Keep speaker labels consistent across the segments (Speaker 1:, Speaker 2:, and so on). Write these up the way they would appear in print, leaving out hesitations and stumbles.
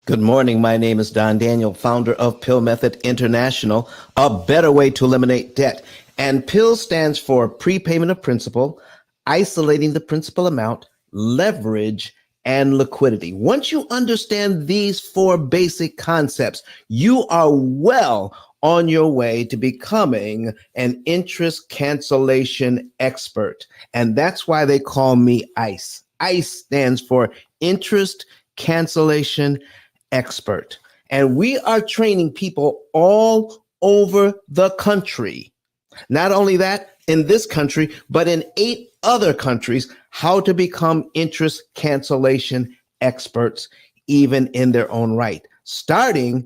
Speaker 1: Good morning. My name is Don Daniel, founder of P.I.L.L Method International, a better way to eliminate debt. And P.I.L.L stands for prepayment of principal, isolating the principal amount, leverage, and liquidity. Once you understand these four basic concepts, you are well on your way to becoming an interest cancellation expert. And that's why they call me ICE. ICE stands for interest cancellation expert. And we are training people all over the country. Not only that, in this country, but in 8 other countries, how to become interest cancellation experts, even in their own right.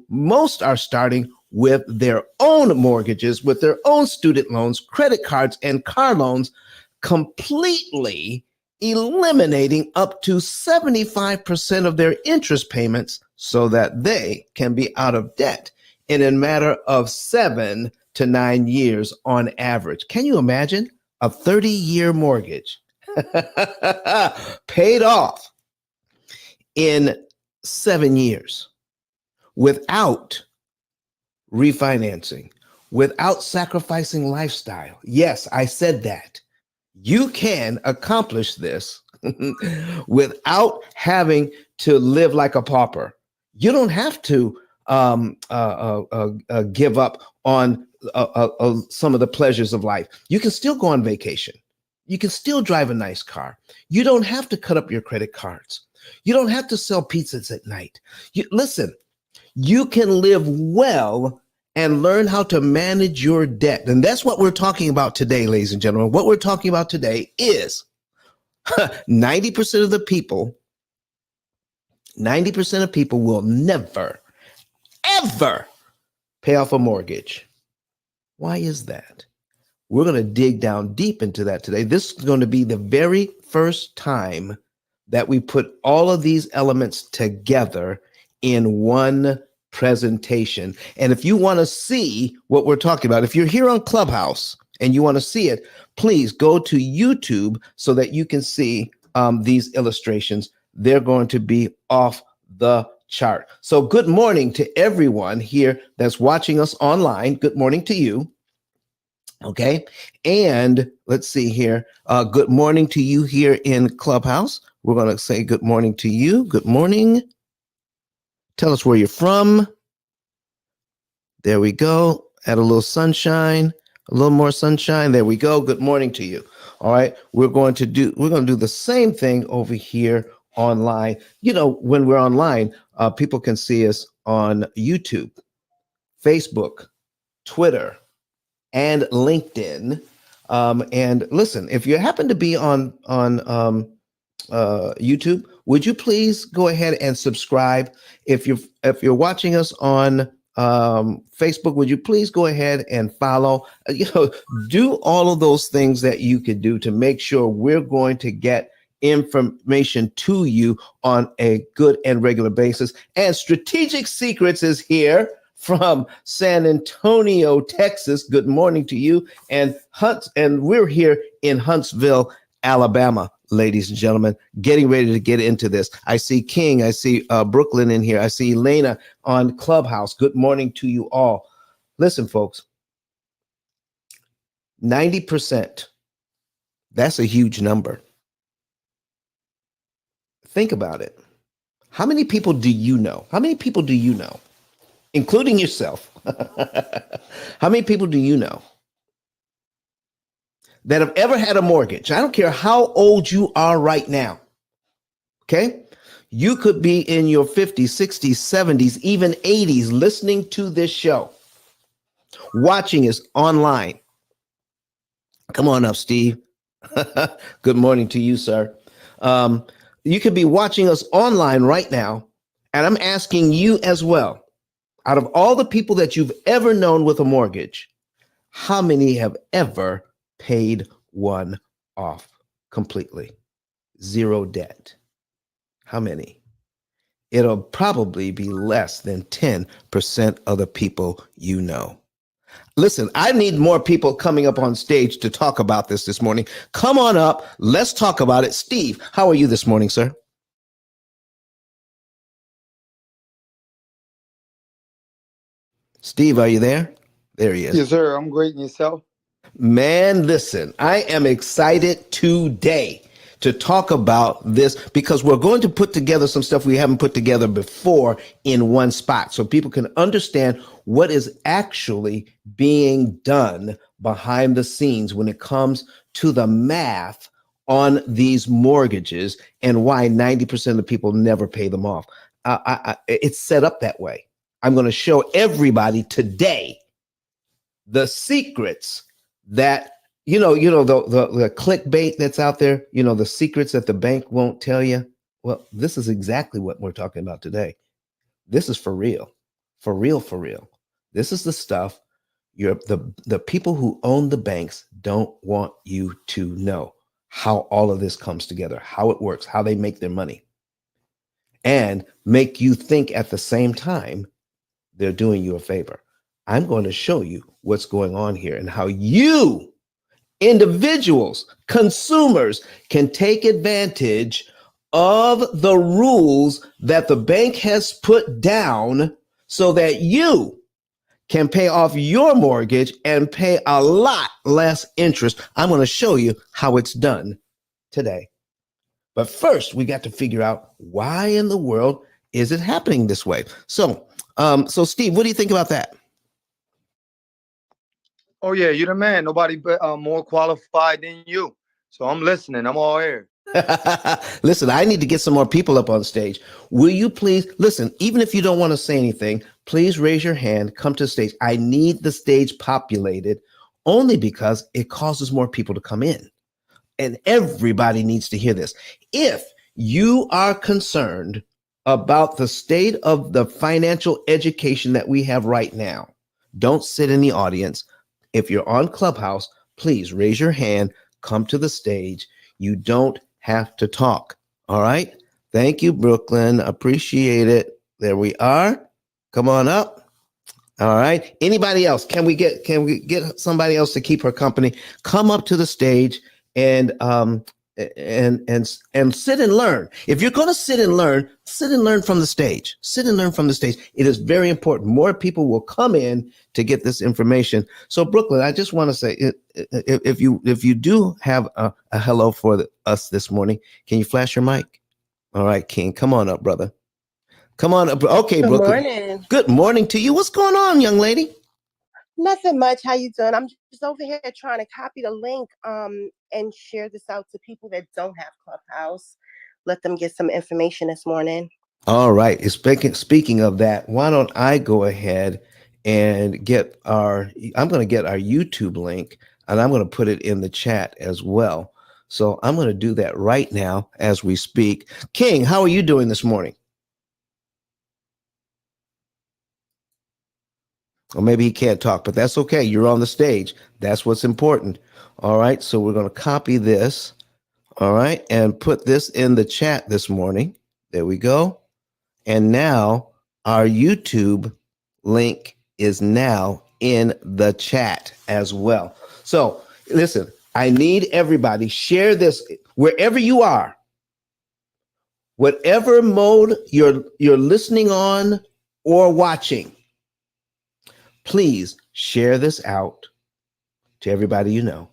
Speaker 1: Most are starting with their own mortgages, with their own student loans, credit cards, and car loans, completely eliminating up to 75% of their interest payments so that they can be out of debt in a matter of 7 to 9 years on average. Can you imagine a 30-year mortgage paid off in 7 years without refinancing, without sacrificing lifestyle? Yes, I said that. You can accomplish this without having to live like a pauper. You don't have to give up on some of the pleasures of life. You can still go on vacation. You can still drive a nice car. You don't have to cut up your credit cards. You don't have to sell pizzas at night. Listen, you can live well and learn how to manage your debt. And that's what we're talking about today, ladies and gentlemen. What we're talking about today is 90% of the people, 90% of people will never, ever pay off a mortgage. Why is that? We're going to dig down deep into that today. This is going to be the very first time that we put all of these elements together in one presentation. And if you want to see what we're talking about, if you're here on Clubhouse and you want to see it, please go to YouTube so that you can see these illustrations. They're going to be off the chart. So good morning to everyone here that's watching us online. Good morning to you. Okay. And let's see here. Good morning to you here in Clubhouse. We're going to say good morning to you. Good morning. Tell us where you're from. There we go. Add a little sunshine, a little more sunshine. There we go. Good morning to you. All right. We're going to do the same thing over here online. You know, when we're online, people can see us on YouTube, Facebook, Twitter, and LinkedIn. And listen, if you happen to be on YouTube, would you please go ahead and subscribe? If you're watching us on Facebook, would you please go ahead and follow? Do all of those things that you could do to make sure we're going to get information to you on a good and regular basis. And Strategic Secrets is here from San Antonio, Texas. Good morning to you. And we're here in Huntsville, Alabama, ladies and gentlemen, getting ready to get into this. I see King, I see Brooklyn in here. I see Elena on Clubhouse. Good morning to you all. Listen, folks, 90%, that's a huge number. Think about it. How many people do you know? How many people do you know, including yourself? How many people do you know that have ever had a mortgage? I don't care how old you are right now. Okay. You could be in your 50s, 60s, 70s, even 80s, listening to this show, watching us online. Come on up, Steve. Good morning to you, sir. You could be watching us online right now. And I'm asking you as well, out of all the people that you've ever known with a mortgage, how many have ever paid one off completely? Zero debt. How many? It'll probably be less than 10% of the people you know. Listen, I need more people coming up on stage to talk about this morning. Come on up. Let's talk about it. Steve, how are you this morning, sir? Steve, are you there? There he is.
Speaker 2: Yes, sir. I'm great. And yourself?
Speaker 1: Man, listen, I am excited today to talk about this because we're going to put together some stuff we haven't put together before in one spot so people can understand what is actually being done behind the scenes when it comes to the math on these mortgages and why 90% of the people never pay them off. It's set up that way. I'm going to show everybody today the secrets that the clickbait that's out there, the secrets that the bank won't tell you. Well, this is exactly what we're talking about today. This is for real, for real, for real. This is the stuff the people who own the banks don't want you to know how all of this comes together, how it works, how they make their money, and make you think at the same time they're doing you a favor. I'm going to show you what's going on here and how you, individuals, consumers, can take advantage of the rules that the bank has put down so that you can pay off your mortgage and pay a lot less interest. I'm going to show you how it's done today. But first, we got to figure out why in the world is it happening this way. So Steve, what do you think about that?
Speaker 2: Oh, yeah. You're the man. Nobody more qualified than you. So I'm listening. I'm all ears.
Speaker 1: Listen, I need to get some more people up on stage. Will you please listen? Even if you don't want to say anything, please raise your hand. Come to the stage. I need the stage populated only because it causes more people to come in. And everybody needs to hear this. If you are concerned about the state of the financial education that we have right now, don't sit in the audience. If you're on Clubhouse, please raise your hand, come to the stage. You don't have to talk. All right. Thank you, Brooklyn. Appreciate it. There we are. Come on up. All right. Anybody else? Can we get somebody else to keep her company? Come up to the stage and sit and learn. If you're going to sit and learn from the stage. Sit and learn from the stage. It is very important. More people will come in to get this information. So Brooklyn, I just want to say, if you do have a hello for us this morning, can you flash your mic? All right, King, come on up, brother. Come on up. Okay,
Speaker 3: Good
Speaker 1: Brooklyn.
Speaker 3: morning.
Speaker 1: Good morning to you. What's going on, young lady?
Speaker 3: Nothing much. How you doing? I'm just over here trying to copy the link and share this out to people that don't have Clubhouse. Let them get some information this morning.
Speaker 1: All right. Speaking of that, why don't I go ahead and I'm going to get our YouTube link and I'm going to put it in the chat as well. So I'm going to do that right now as we speak. King, how are you doing this morning? Or maybe he can't talk, but that's okay. You're on the stage. That's what's important. All right. So we're going to copy this. All right. And put this in the chat this morning. There we go. And now our YouTube link is now in the chat as well. So listen, I need everybody share this wherever you are, whatever mode you're listening on or watching. Please share this out to everybody you know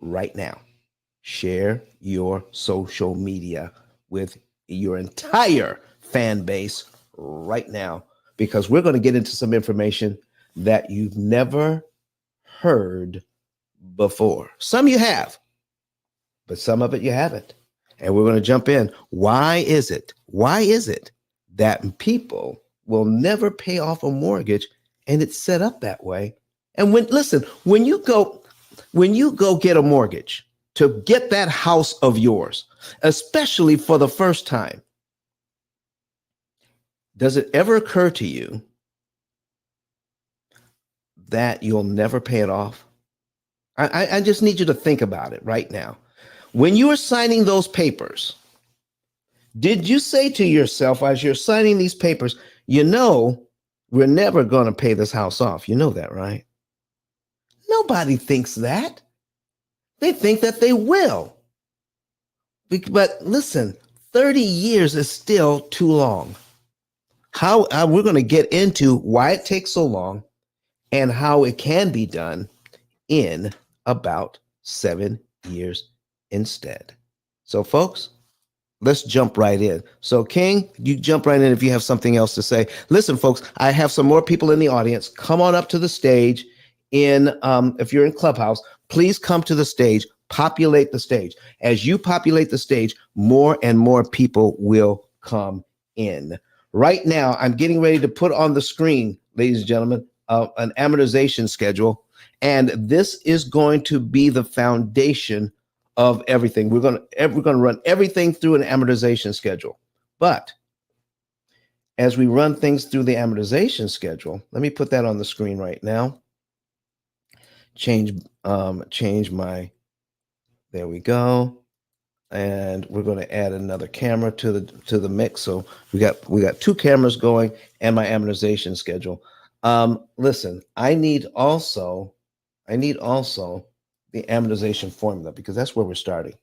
Speaker 1: right now. Share your social media with your entire fan base right now, because we're going to get into some information that you've never heard before. Some you have, but some of it you haven't. And we're going to jump in. Why is it that people will never pay off a mortgage? And it's set up that way. And when you go get a mortgage to get that house of yours, especially for the first time, does it ever occur to you that you'll never pay it off? I just need you to think about it right now. When you were signing those papers, did you say to yourself as you're signing these papers, we're never going to pay this house off? You know that, right? Nobody thinks that. They think that they will. But listen, 30 years is still too long. How we're going to get into why it takes so long and how it can be done in about 7 years instead. So, folks, let's jump right in. So, King, you jump right in if you have something else to say. Listen, folks, I have some more people in the audience. Come on up to the stage. If you're in Clubhouse, please come to the stage. Populate the stage. As you populate the stage, more and more people will come in. Right now, I'm getting ready to put on the screen, ladies and gentlemen, an amortization schedule, and this is going to be the foundation of everything. We're going to run everything through an amortization schedule. But as we run things through the amortization schedule, let me put that on the screen right now. Change my, there we go. And we're going to add another camera to the mix. So we got two cameras going and my amortization schedule. Listen, I need also the amortization formula, because that's where we're starting.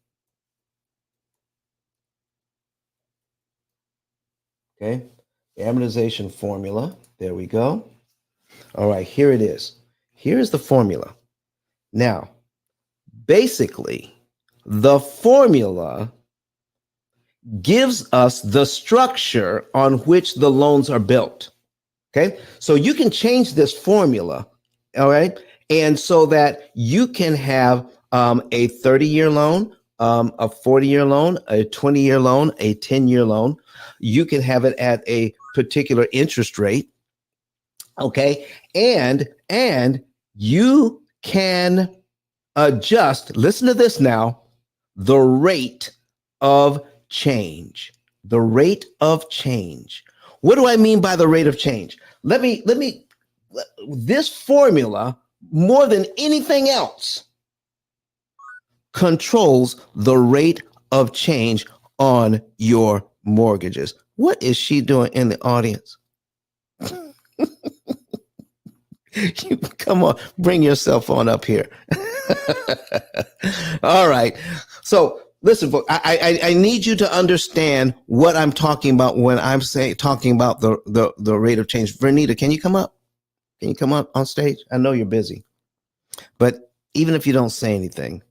Speaker 1: Okay, the amortization formula. There we go. All right, here it is. Here is the formula. Now, basically, the formula gives us the structure on which the loans are built. Okay, so you can change this formula. All right, and so that you can have a 30-year loan, a 40-year loan, a 20-year loan, a 10-year loan. You can have it at a particular interest rate. Okay, and you can adjust, listen to this now, the rate of change. The rate of change. What do I mean by the rate of change? This formula, more than anything else, controls the rate of change on your mortgages. What is she doing in the audience? You, come on, bring yourself on up here. All right. So listen, folks, I need you to understand what I'm talking about when I'm talking about the rate of change. Vernita, can you come up? Can you come up on stage? I know you're busy, but even if you don't say anything,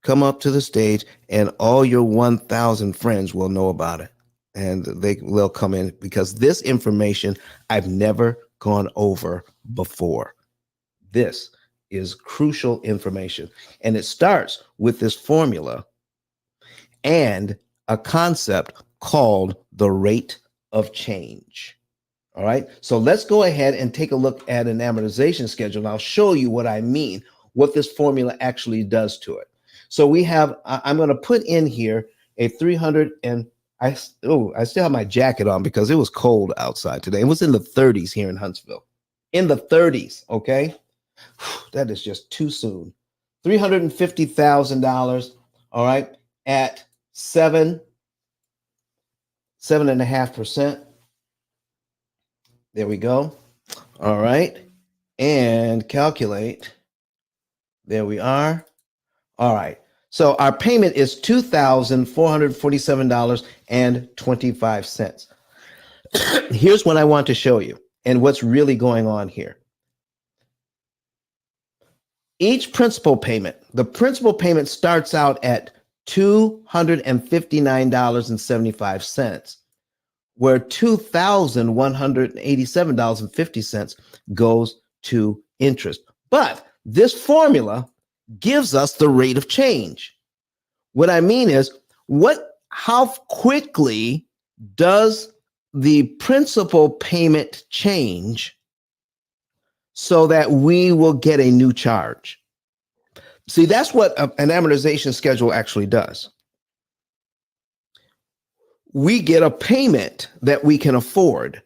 Speaker 1: come up to the stage and all your 1,000 friends will know about it. And they'll come in, because this information I've never gone over before. This is crucial information. And it starts with this formula and a concept called the rate of change. All right. So let's go ahead and take a look at an amortization schedule. And I'll show you what I mean, what this formula actually does to it. So we have, I'm going to put in here a 300 and I still have my jacket on because it was cold outside today. It was in the 30s here in Huntsville. In the 30s, okay? That is just too soon. $350,000, all right, at 7.5%. There we go. All right. And calculate. There we are. All right. So our payment is $2,447.25. Here's what I want to show you and what's really going on here. Each principal payment, the principal payment starts out at $259.75, where $2,187.50 goes to interest. But this formula gives us the rate of change. What I mean is, how quickly does the principal payment change so that we will get a new charge? See, that's what an amortization schedule actually does. We get a payment that we can afford,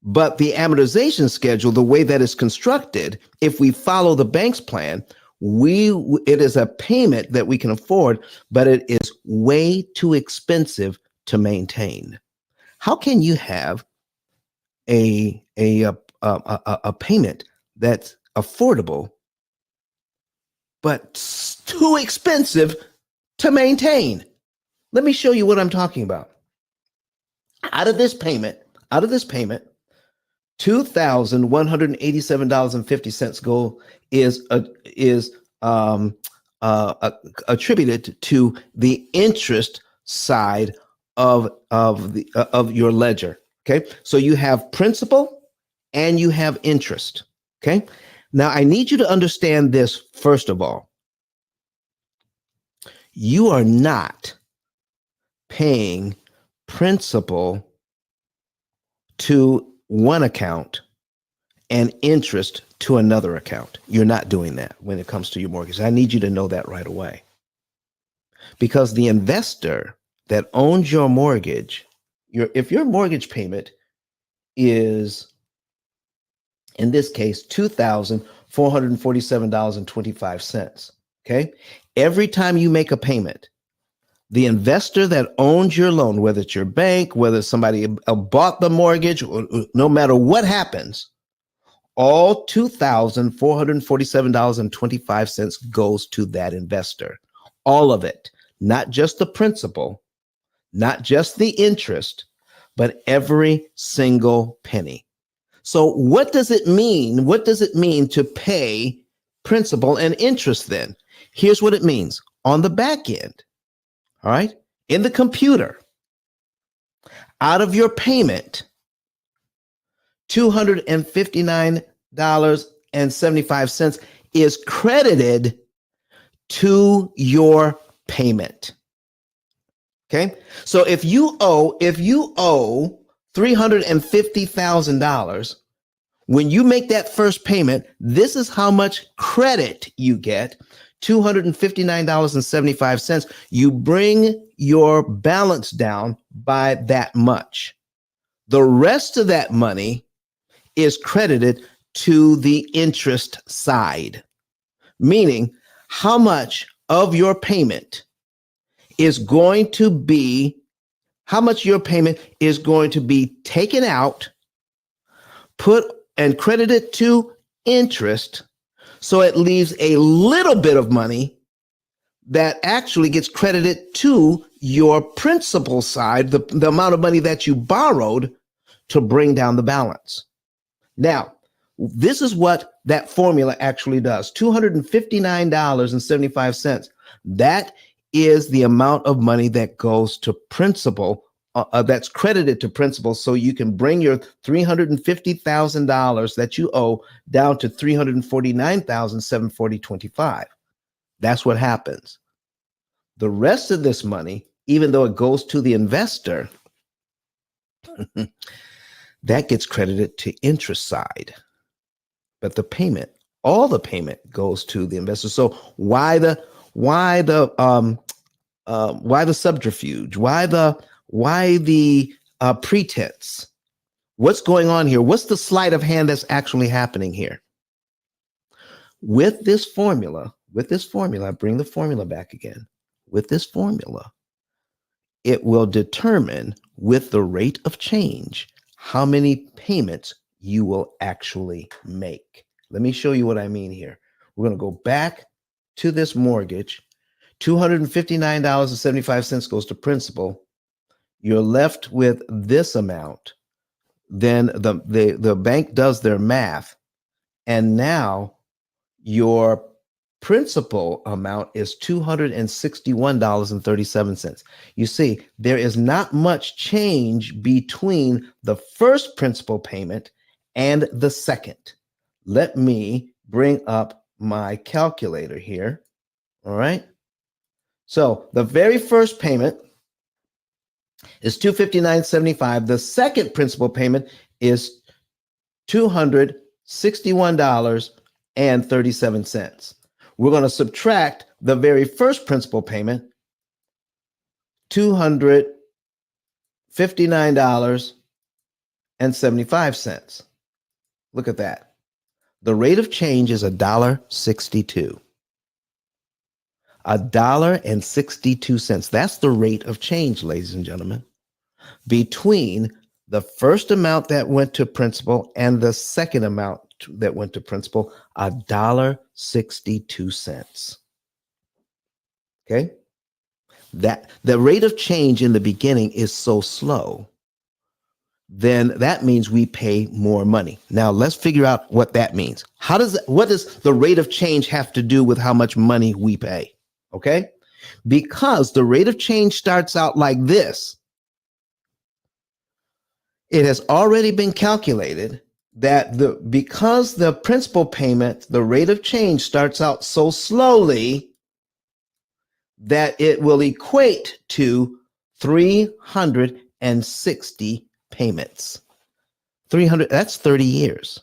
Speaker 1: but the amortization schedule, the way that it's constructed, if we follow the bank's plan, it is a payment that we can afford, but it is way too expensive to maintain. How can you have a payment that's affordable but too expensive to maintain? Let me show you what I'm talking about. Out of this payment, $2,187.50 goal is attributed to the interest side of your ledger. Okay, so you have principal and you have interest. Okay, now I need you to understand this first of all. You are not paying principal to one account and interest to another account. You're not doing that when it comes to your mortgage. I need you to know that right away. Because the investor that owns your mortgage, if your mortgage payment is, in this case, $2,447.25, okay? Every time you make a payment, the investor that owns your loan, whether it's your bank, whether somebody bought the mortgage, no matter what happens, all $2,447.25 goes to that investor. All of it, not just the principal, not just the interest, but every single penny. So what does it mean? What does it mean to pay principal and interest then? Here's what it means on the back end. All right. In the computer, out of your payment, $259.75 is credited to your payment. Okay. So if you owe $350,000, when you make that first payment, this is how much credit you get. $259.75. You bring your balance down by that much. The rest of that money is credited to the interest side, meaning how much of your payment is going to be, taken out, put and credited to interest. So it leaves a little bit of money that actually gets credited to your principal side, the amount of money that you borrowed to bring down the balance. Now, this is what that formula actually does. $259.75. That is the amount of money that goes to principal, that's credited to principal, so you can bring your $350,000 that you owe down to $349,740.25. That's what happens. The rest of this money, even though it goes to the investor, that gets credited to interest side. But the payment, all the payment goes to the investor. So why the subterfuge? Why the pretense? What's going on here? What's the sleight of hand that's actually happening here? With this formula, bring the formula back again. With this formula, it will determine with the rate of change how many payments you will actually make. Let me show you what I mean here. We're going to go back to this mortgage. $259.75 goes to principal. You're left with this amount. Then the bank does their math, and now your principal amount is $261.37. You see, there is not much change between the first principal payment and the second. Let me bring up my calculator here. All right. So the very first payment is $259.75. The second principal payment is $261.37. We're going to subtract the very first principal payment, $259.75. Look at that. The rate of change is $1.62. $1.62. That's the rate of change, ladies and gentlemen, between the first amount that went to principal and the second amount that went to principal, $1.62. Okay? That the rate of change in the beginning is so slow then that means we pay more money. Now let's figure out what that means. What does the rate of change have to do with how much money we pay? Okay? Because the rate of change starts out like this. It has already been calculated that because the principal payment, the rate of change starts out so slowly that it will equate to 360 payments. 300, that's 30 years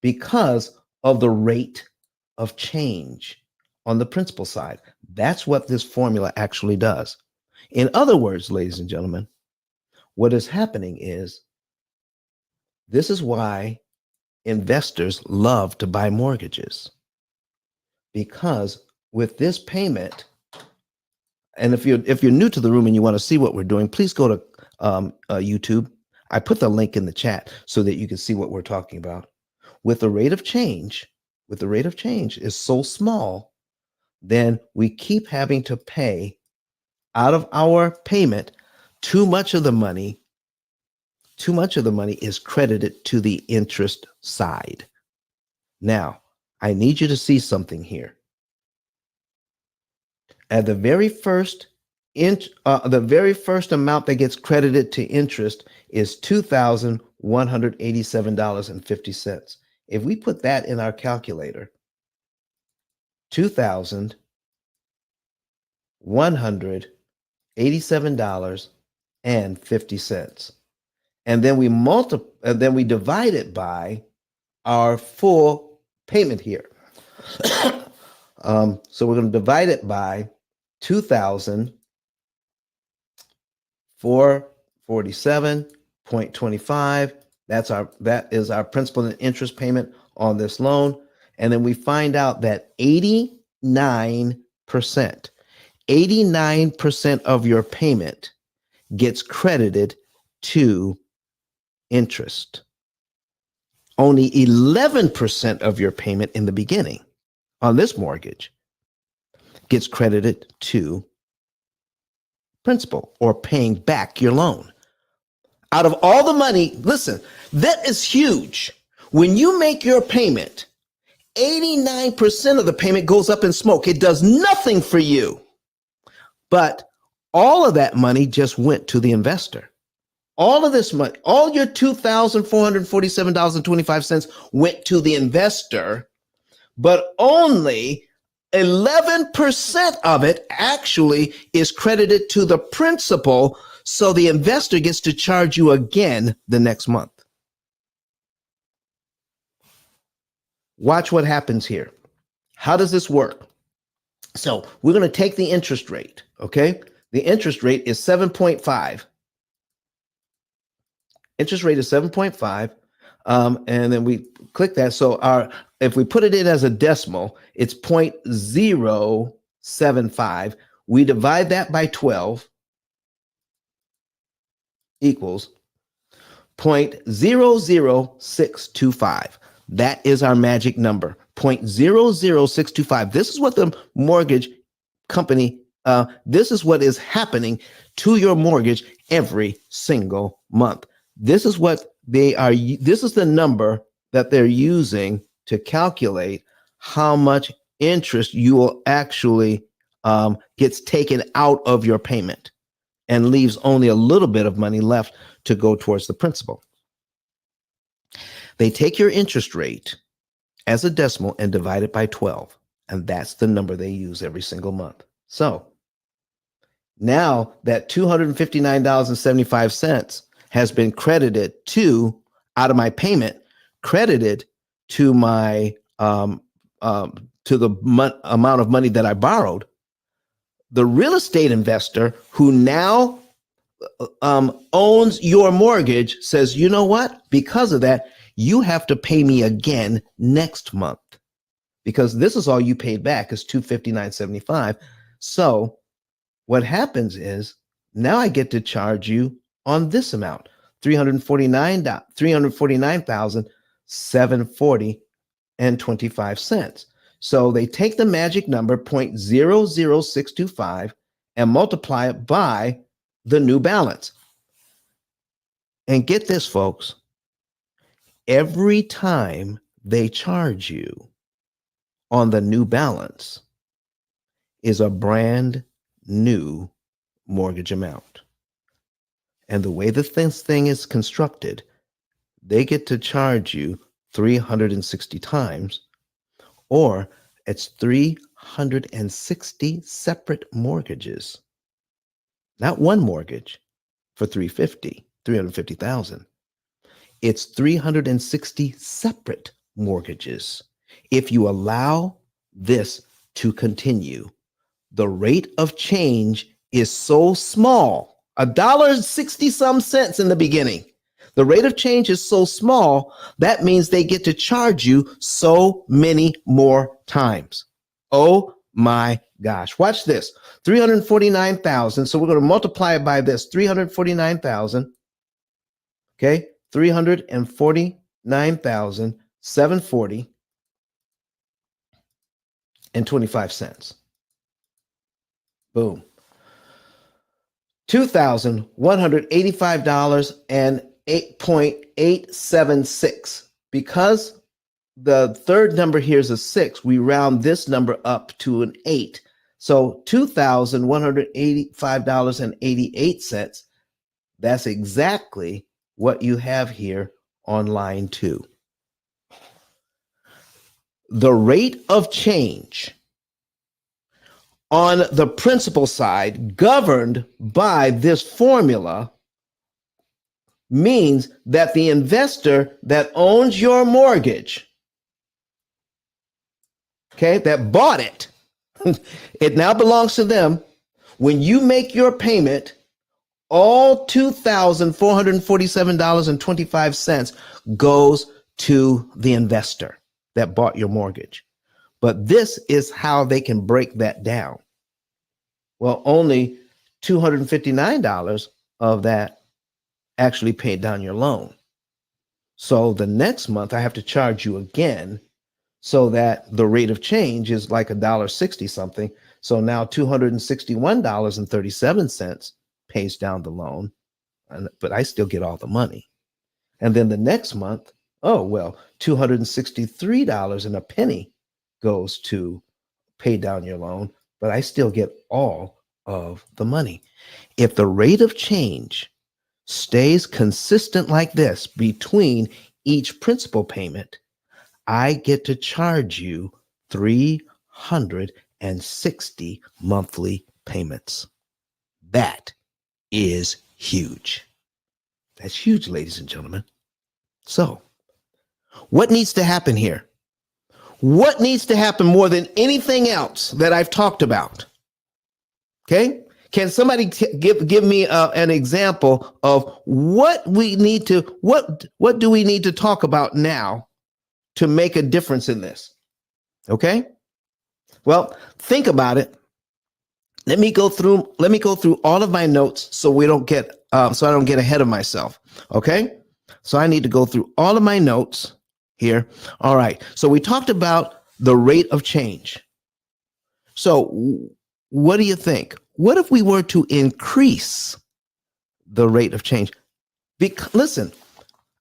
Speaker 1: because of the rate of change on the principal side. That's what this formula actually does. In other words, ladies and gentlemen, what is happening is this is why investors love to buy mortgages, because with this payment, and if you're new to the room and you want to see what we're doing, please go to YouTube. I put the link in the chat so that you can see what we're talking about. With the rate of change is so small, then we keep having to pay out of our payment. Too much of the money is credited to the interest side. Now, I need you to see something here. At the very first amount that gets credited to interest is $2,187.50. If we put that in our calculator, $2,187.50, and then we divide it by our full payment here. So we're going to divide it by 2,447.25. That is our principal and interest payment on this loan. And then we find out that 89% of your payment gets credited to interest. Only 11% of your payment in the beginning on this mortgage gets credited to principal, or paying back your loan. Out of all the money, listen, that is huge. When you make your payment, 89% of the payment goes up in smoke. It does nothing for you. But all of that money just went to the investor. All of this money, all your $2,447.25 went to the investor, but only 11% of it actually is credited to the principal. So the investor gets to charge you again the next month. Watch what happens here. How does this work? So we're going to take the interest rate, okay? The interest rate is 7.5. Interest rate is 7.5. And then we click that. So if we put it in as a decimal, it's 0.075. We divide that by 12 equals 0.00625. That is our magic number, 0.00625. This is what the mortgage company, this is what is happening to your mortgage every single month. This is what this is the number that they're using to calculate how much interest you will actually gets taken out of your payment and leaves only a little bit of money left to go towards the principal. They take your interest rate as a decimal and divide it by 12. And that's the number they use every single month. So now that $259.75 has been credited out of my payment, credited to my to the amount of money that I borrowed, the real estate investor who now owns your mortgage says, you know what? Because of that, you have to pay me again next month, because this is all you paid back is $259.75. So what happens is now I get to charge you on this amount, $349,740.25. So they take the magic number 0.00625 and multiply it by the new balance. And get this, folks, every time they charge you on the new balance is a brand new mortgage amount. And the way that this thing is constructed, they get to charge you 360 times, or it's 360 separate mortgages. Not one mortgage for 350,000. It's 360 separate mortgages. If you allow this to continue, the rate of change is so small, $1.60 some cents in the beginning. The rate of change is so small, that means they get to charge you so many more times. Oh my gosh. Watch this. 349,000. So we're going to multiply it by this. 349,000. Okay? 349,740 and 25 cents. Boom. $2,185 and 8.876. Because the third number here is a 6, we round this number up to an 8. So $2,185.88. That's exactly what you have here on line 2. The rate of change on the principal side, governed by this formula, means that the investor that owns your mortgage, okay, that bought it, it now belongs to them. When you make your payment, all $2,447.25 goes to the investor that bought your mortgage. But this is how they can break that down. Well, only $259 of that actually paid down your loan. So the next month I have to charge you again, so that the rate of change is like $1.60 something. So now $261.37 pays down the loan, but I still get all the money. And then the next month, oh, well, $263 and a penny goes to pay down your loan, but I still get all of the money. If the rate of change stays consistent like this between each principal payment, I get to charge you 360 monthly payments. That is huge. That's huge, ladies and gentlemen. So, what needs to happen here? What needs to happen more than anything else that I've talked about? Okay? Can somebody give me an example of what we need to, what do we need to talk about now to make a difference in this? Okay? Well, think about it. Let me go through all of my notes so we don't get so I don't get ahead of myself. Okay? So I need to go through all of my notes here. All right. So we talked about the rate of change. So what do you think? What if we were to increase the rate of change? Listen,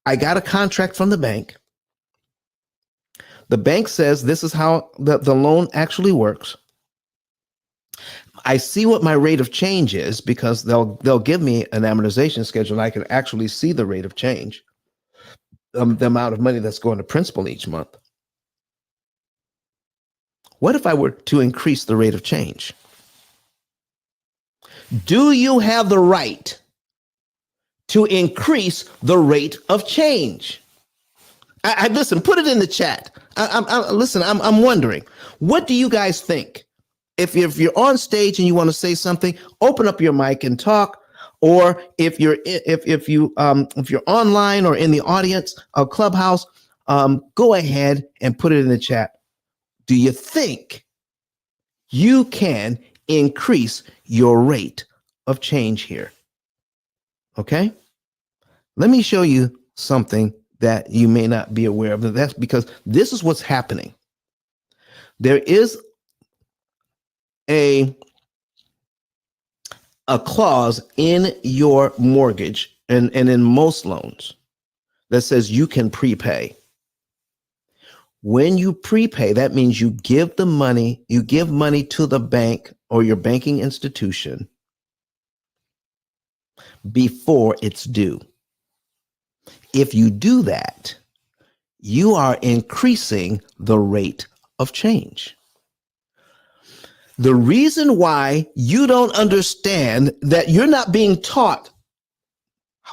Speaker 1: I got a contract from the bank. The bank says this is how the loan actually works. I see what my rate of change is because they'll give me an amortization schedule and I can actually see the rate of change, the amount of money that's going to principal each month. What if I were to increase the rate of change? Do you have the right to increase the rate of change? I listen, put it in the chat. I'm wondering, what do you guys think? If you're on stage and you want to say something, open up your mic and talk. Or if you're online or in the audience, a Clubhouse, go ahead and put it in the chat. Do you think you can increase your rate of change here? Okay. Let me show you something that you may not be aware of. That's because this is what's happening. There is a clause in your mortgage and in most loans that says you can prepay. When you prepay, that means you give money to the bank or your banking institution before it's due. If you do that, you are increasing the rate of change. The reason why you don't understand that you're not being taught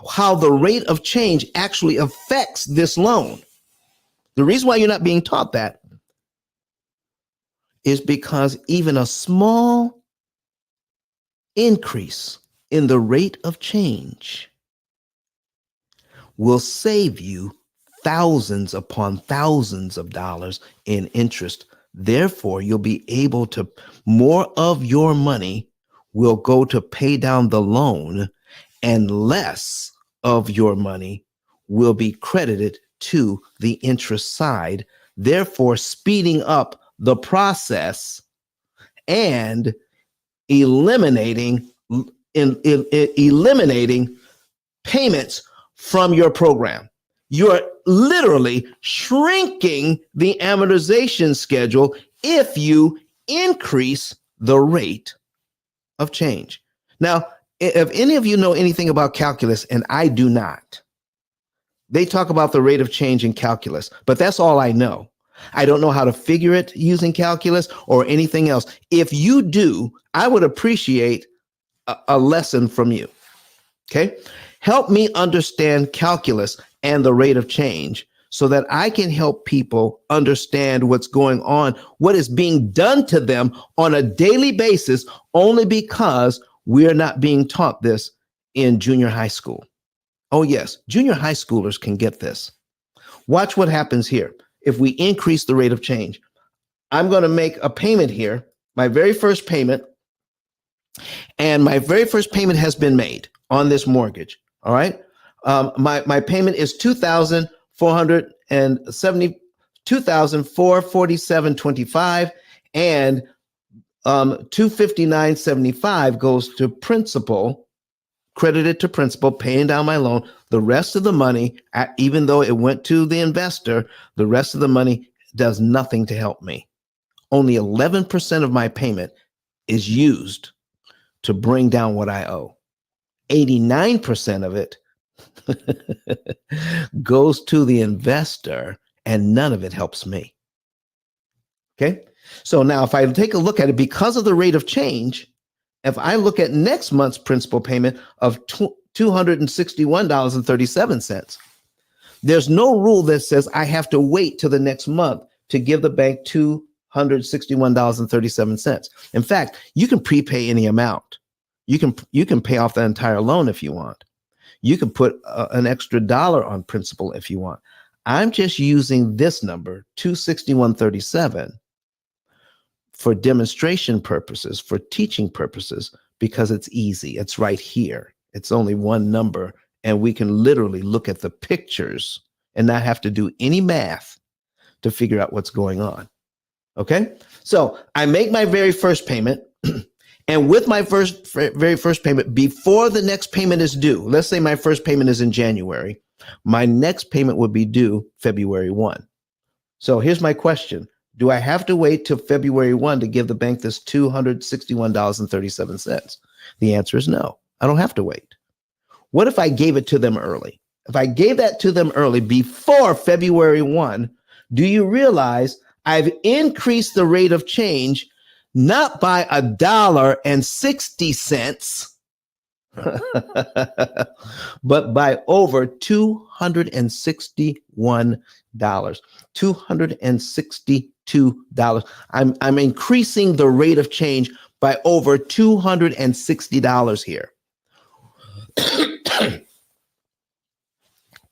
Speaker 1: how the rate of change actually affects this loan. The reason why you're not being taught that is because even a small increase in the rate of change will save you thousands upon thousands of dollars in interest. Therefore, you'll be able to, more of your money will go to pay down the loan, and less of your money will be credited to the interest side, therefore speeding up the process and eliminating payments from your program. You're literally shrinking the amortization schedule if you increase the rate of change. Now, if any of you know anything about calculus, and I do not, they talk about the rate of change in calculus, but that's all I know. I don't know how to figure it using calculus or anything else. If you do, I would appreciate a lesson from you. Okay. Help me understand calculus and the rate of change so that I can help people understand what's going on, what is being done to them on a daily basis, only because we're not being taught this in junior high school. Oh, yes, junior high schoolers can get this. Watch what happens here. If we increase the rate of change, I'm going to make a payment here, my very first payment, and my very first payment has been made on this mortgage. All right. My payment is $2,447.25, and $259.75 goes to principal, credited to principal, paying down my loan. The rest of the money, even though it went to the investor, the rest of the money does nothing to help me. Only 11% of my payment is used to bring down what I owe. 89% of it goes to the investor, and none of it helps me. Okay. So now if I take a look at it, because of the rate of change, if I look at next month's principal payment of $261.37, there's no rule that says I have to wait till the next month to give the bank $261.37. In fact, you can prepay any amount. You can pay off the entire loan if you want. You can put an extra dollar on principal if you want. I'm just using this number, $261.37, for demonstration purposes, for teaching purposes, because it's easy. It's right here. It's only one number, and we can literally look at the pictures and not have to do any math to figure out what's going on. Okay? So I make my very first payment. And with my very first payment, before the next payment is due, let's say my first payment is in January, my next payment would be due February 1. So here's my question. Do I have to wait till February 1 to give the bank this $261.37? The answer is no. I don't have to wait. What if I gave it to them early? If I gave that to them early before February 1, do you realize I've increased the rate of change not by $1.60, but by over $261. $262. I'm increasing the rate of change by over $260 here.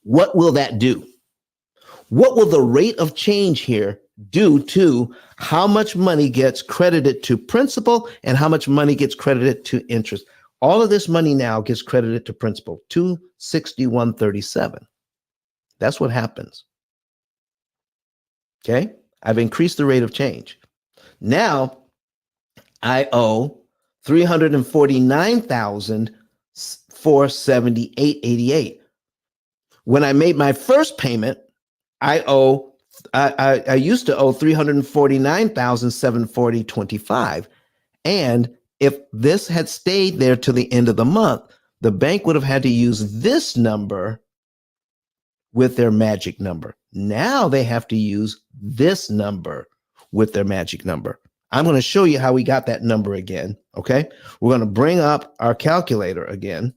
Speaker 1: What will that do? What will the rate of change here do to how much money gets credited to principal and how much money gets credited to interest? All of this money now gets credited to principal, $261.37. That's what happens. Okay, I've increased the rate of change. Now I owe $349,000 478.88. When I made my first payment, I used to owe 349,740.25. And if this had stayed there to the end of the month, the bank would have had to use this number with their magic number. Now they have to use this number with their magic number. I'm going to show you how we got that number again. Okay. We're going to bring up our calculator again.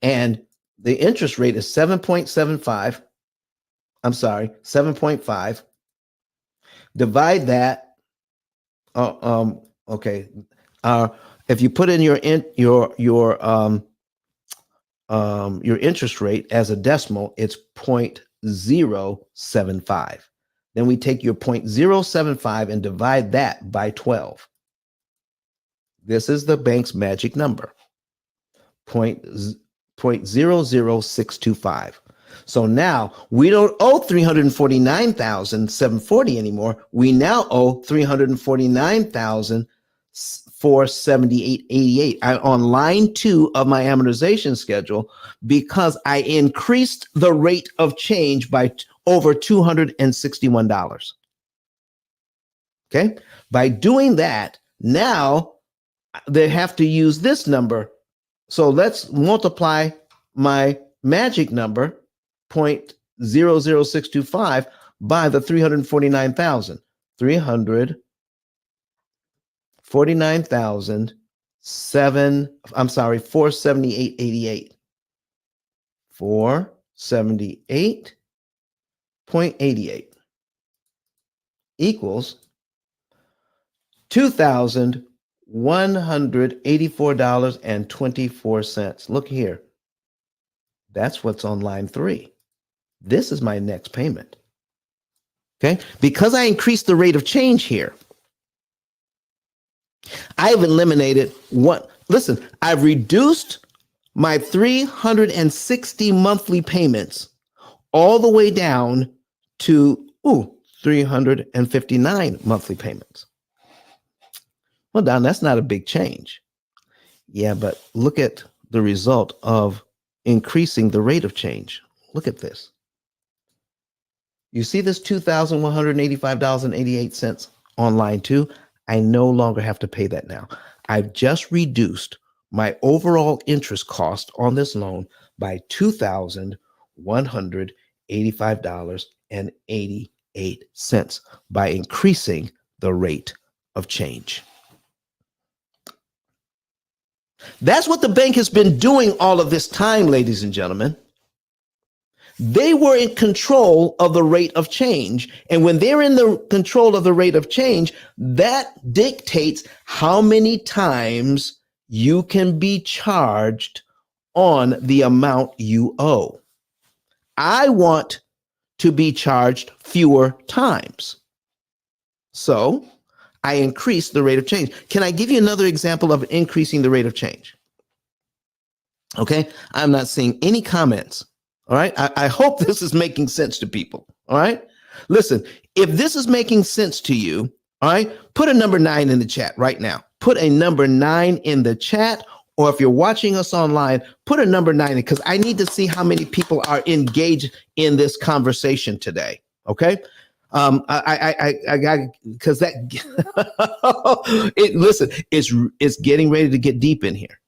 Speaker 1: And the interest rate is 7.75. I'm sorry, 7.5. Divide that. Okay. If you put in your interest rate as a decimal, it's 0.075. Then we take your 0.075 and divide that by 12. This is the bank's magic number, 0.00625. So now we don't owe 349,740 anymore. We now owe 349,478.88 on line 2 of my amortization schedule because I increased the rate of change by over $261. Okay. By doing that, now they have to use this number. So let's multiply my magic number, 0.00625, by the 349,000. 478.88. 478.88 equals $2,184.24. Look here. That's what's on line 3. This is my next payment. Okay. Because I increased the rate of change here, I've eliminated what? Listen, I've reduced my 360 monthly payments all the way down to 359 monthly payments. Well, Don, that's not a big change. Yeah, but look at the result of increasing the rate of change. Look at this. You see this $2,185.88 on line 2? I no longer have to pay that now. I've just reduced my overall interest cost on this loan by $2,185.88 by increasing the rate of change. That's what the bank has been doing all of this time, ladies and gentlemen. They were in control of the rate of change. And when they're in the control of the rate of change, that dictates how many times you can be charged on the amount you owe. I want to be charged fewer times. So I increase the rate of change. Can I give you another example of increasing the rate of change? Okay, I'm not seeing any comments. All right, I hope this is making sense to people. All right, listen, if this is making sense to you, all right, put a number 9 in the chat right now. Put a number 9 in the chat, or if you're watching us online, put a number 9 because I need to see how many people are engaged in this conversation today. Okay. I got, because that listen, it's getting ready to get deep in here.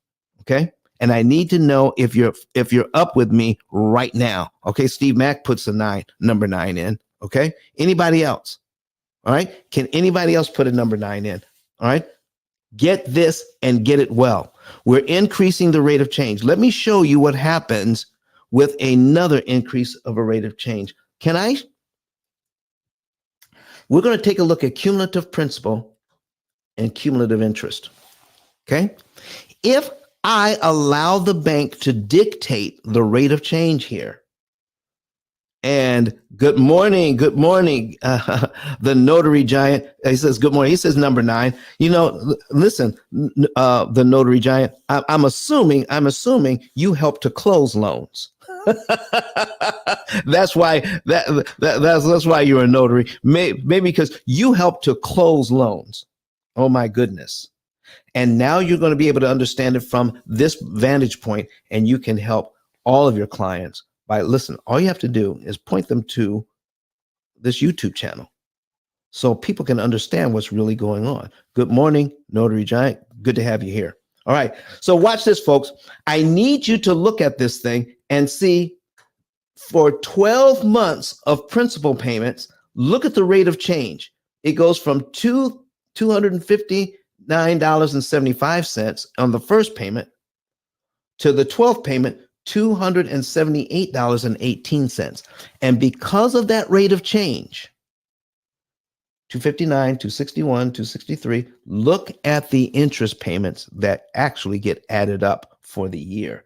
Speaker 1: Okay. And I need to know if you're up with me right now. Okay. Steve Mack puts a number 9 in. Okay. Anybody else? All right. Can anybody else put a number 9 in? All right. Get this and get it well. We're increasing the rate of change. Let me show you what happens with another increase of a rate of change. We're going to take a look at cumulative principal and cumulative interest. Okay. If I allow the bank to dictate the rate of change here, and good morning, the notary giant. He says, good morning. He says number 9. You know, listen, the notary giant, I'm assuming you help to close loans. That's why that's why you're a notary. Maybe because you help to close loans. Oh my goodness. And now you're going to be able to understand it from this vantage point, and you can help all of your clients by, listen, all you have to do is point them to this YouTube channel so people can understand what's really going on. Good morning, Notary Giant. Good to have you here. All right. So watch this, folks. I need you to look at this thing and see for 12 months of principal payments, look at the rate of change. It goes from $259.75 on the first payment to the 12th payment, $278.18. And because of that rate of change, 259, 261, 263, look at the interest payments that actually get added up for the year.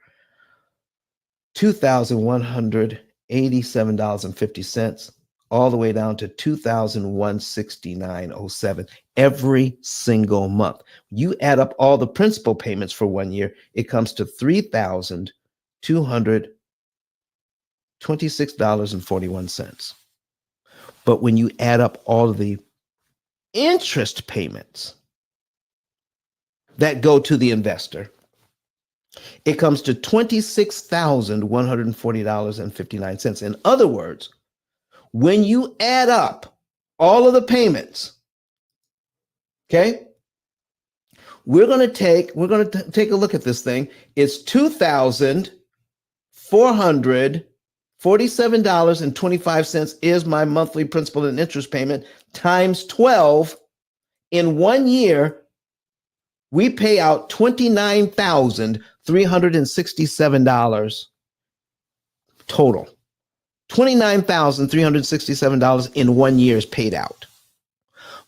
Speaker 1: $2,187.50 all the way down to $2,169.07 every single month. You add up all the principal payments for 1 year, it comes to $3,226.41. But when you add up all of the interest payments that go to the investor, it comes to $26,140.59. In other words, when you add up all of the payments, okay, we're going to take a look at this thing. It's $2,447.25 is my monthly principal and interest payment times 12. In 1 year, we pay out $29,367 total. $29,367 in 1 year is paid out.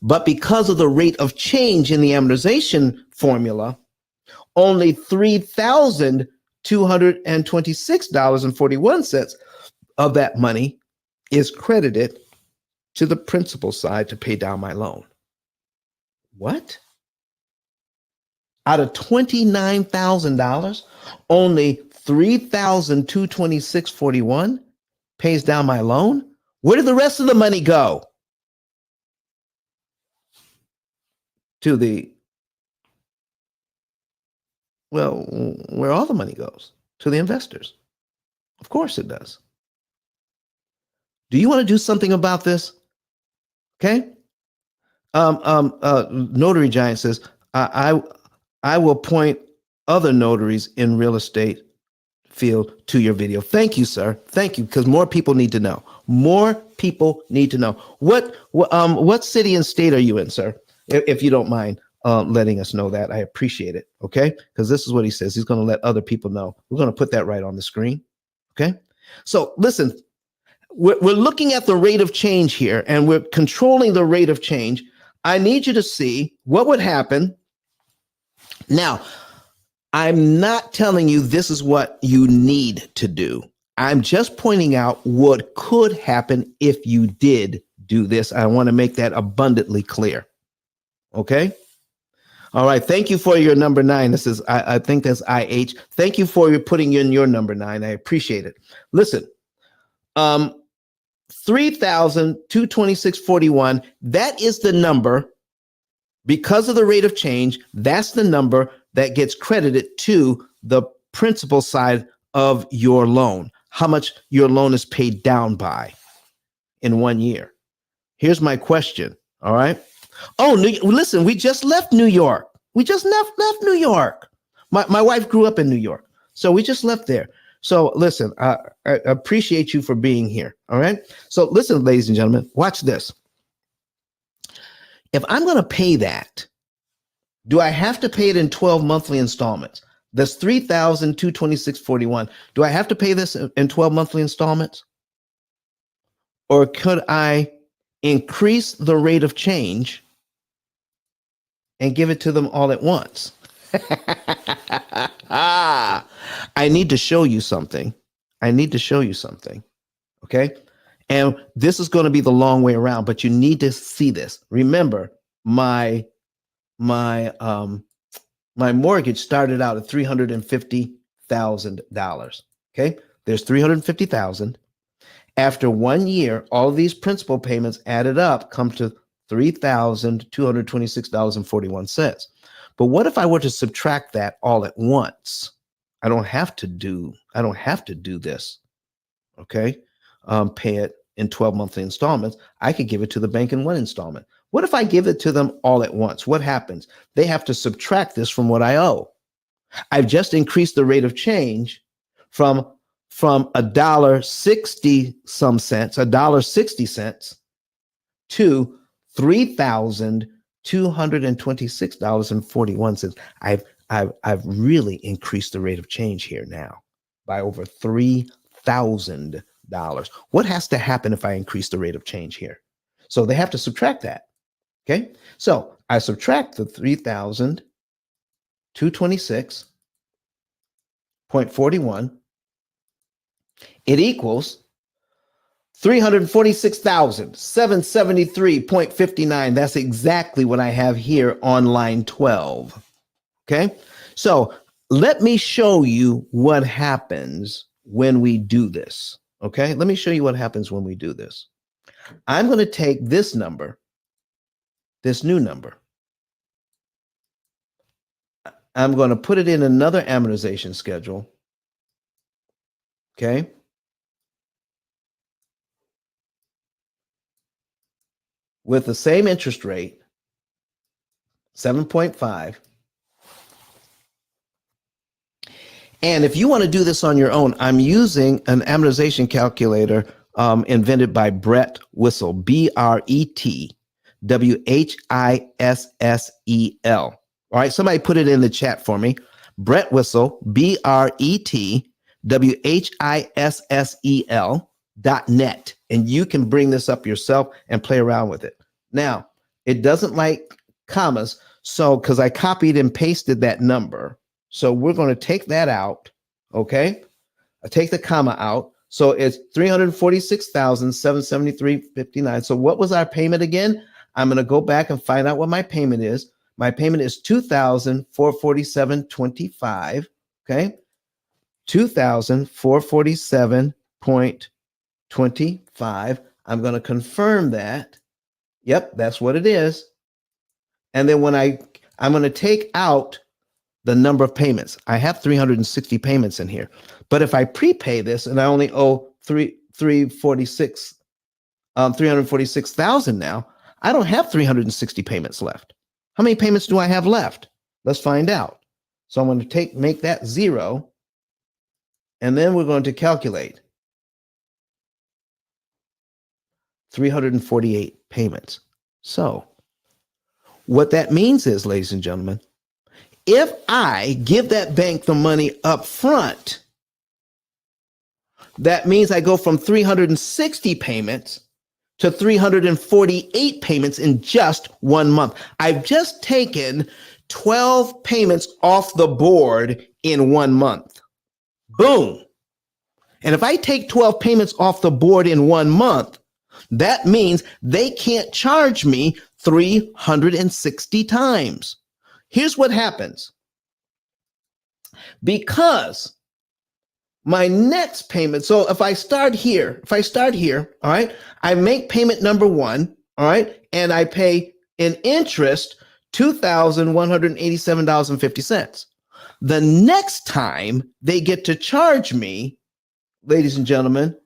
Speaker 1: But because of the rate of change in the amortization formula, only $3,226.41 of that money is credited to the principal side to pay down my loan. What? Out of $29,000, only $3,226.41 pays down my loan? Where did the rest of the money go? To the, well, where all the money goes, to the investors. Of course it does. Do you want to do something about this? Okay. Notary Giant says, I will point other notaries in real estate field to your video. Thank you, sir. Thank you, because more people need to know. More people need to know. What city and state are you in, sir? If you don't mind letting us know that, I appreciate it. Okay, because this is what he says. He's going to let other people know. We're going to put that right on the screen. Okay, so listen, we're looking at the rate of change here, and we're controlling the rate of change. I need you to see what would happen. Now, I'm not telling you this is what you need to do. I'm just pointing out what could happen if you did do this. I want to make that abundantly clear. Okay? All right. Thank you for your number 9. This is, I think that's IH. Thank you for putting in your number 9. I appreciate it. Listen, $3,226.41, that is the number. Because of the rate of change, that's the number that gets credited to the principal side of your loan, how much your loan is paid down by in 1 year. Here's my question. All right. Oh, listen, we just left New York. We just left New York. My wife grew up in New York. So we just left there. So listen, I appreciate you for being here. All right. So listen, ladies and gentlemen, watch this. If I'm going to pay that, do I have to pay it in 12 monthly installments? That's $3,226.41. Do I have to pay this in 12 monthly installments? Or could I increase the rate of change and give it to them all at once? I need to show you something. Okay. And this is going to be the long way around, but you need to see this. Remember, my mortgage started out at $350,000. Okay. There's $350,000. After 1 year, all of these principal payments added up come to $3,226.41. But what if I were to subtract that all at once? I don't have to do this. Okay. Pay it in 12 monthly installments. I could give it to the bank in one installment. What if I give it to them all at once? What happens? They have to subtract this from what I owe. I've just increased the rate of change from $1.60 some cents, $1.60 to $3,226.41. I've really increased the rate of change here now by over $3,000. What has to happen if I increase the rate of change here? So they have to subtract that. Okay. So I subtract the 3,226.41. It equals 346,773.59. That's exactly what I have here on line 12. Okay. So let me show you what happens when we do this. Okay. Let me show you what happens when we do this. I'm going to take this number, this new number. I'm going to put it in another amortization schedule. Okay. With the same interest rate, 7.5. And if you want to do this on your own, I'm using an amortization calculator invented by Brett Whistle, BRETWHISSEL. All right, somebody put it in the chat for me. Brett Whistle, BRETWHISSEL.net. And you can bring this up yourself and play around with it. Now, it doesn't like commas, so because I copied and pasted that number. So we're going to take that out, okay? I take the comma out. So it's 346,773.59. So what was our payment again? I'm going to go back and find out what my payment is. My payment is $2,447.25, okay? $2,447.25. I'm going to confirm that. Yep, that's what it is. And then when I'm going to take out the number of payments. I have 360 payments in here. But if I prepay this and I only owe 346,000 now, I don't have 360 payments left. How many payments do I have left? Let's find out. So I'm going to make that 0, and then we're going to calculate 348 payments. So what that means is, ladies and gentlemen, if I give that bank the money up front, that means I go from 360 payments to 348 payments in just 1 month. I've just taken 12 payments off the board in 1 month. Boom. And if I take 12 payments off the board in 1 month, that means they can't charge me 360 times. Here's what happens. Because my next payment, so if I start here, all right, I make payment number 1, all right, and I pay in interest $2,187.50. The next time they get to charge me, ladies and gentlemen,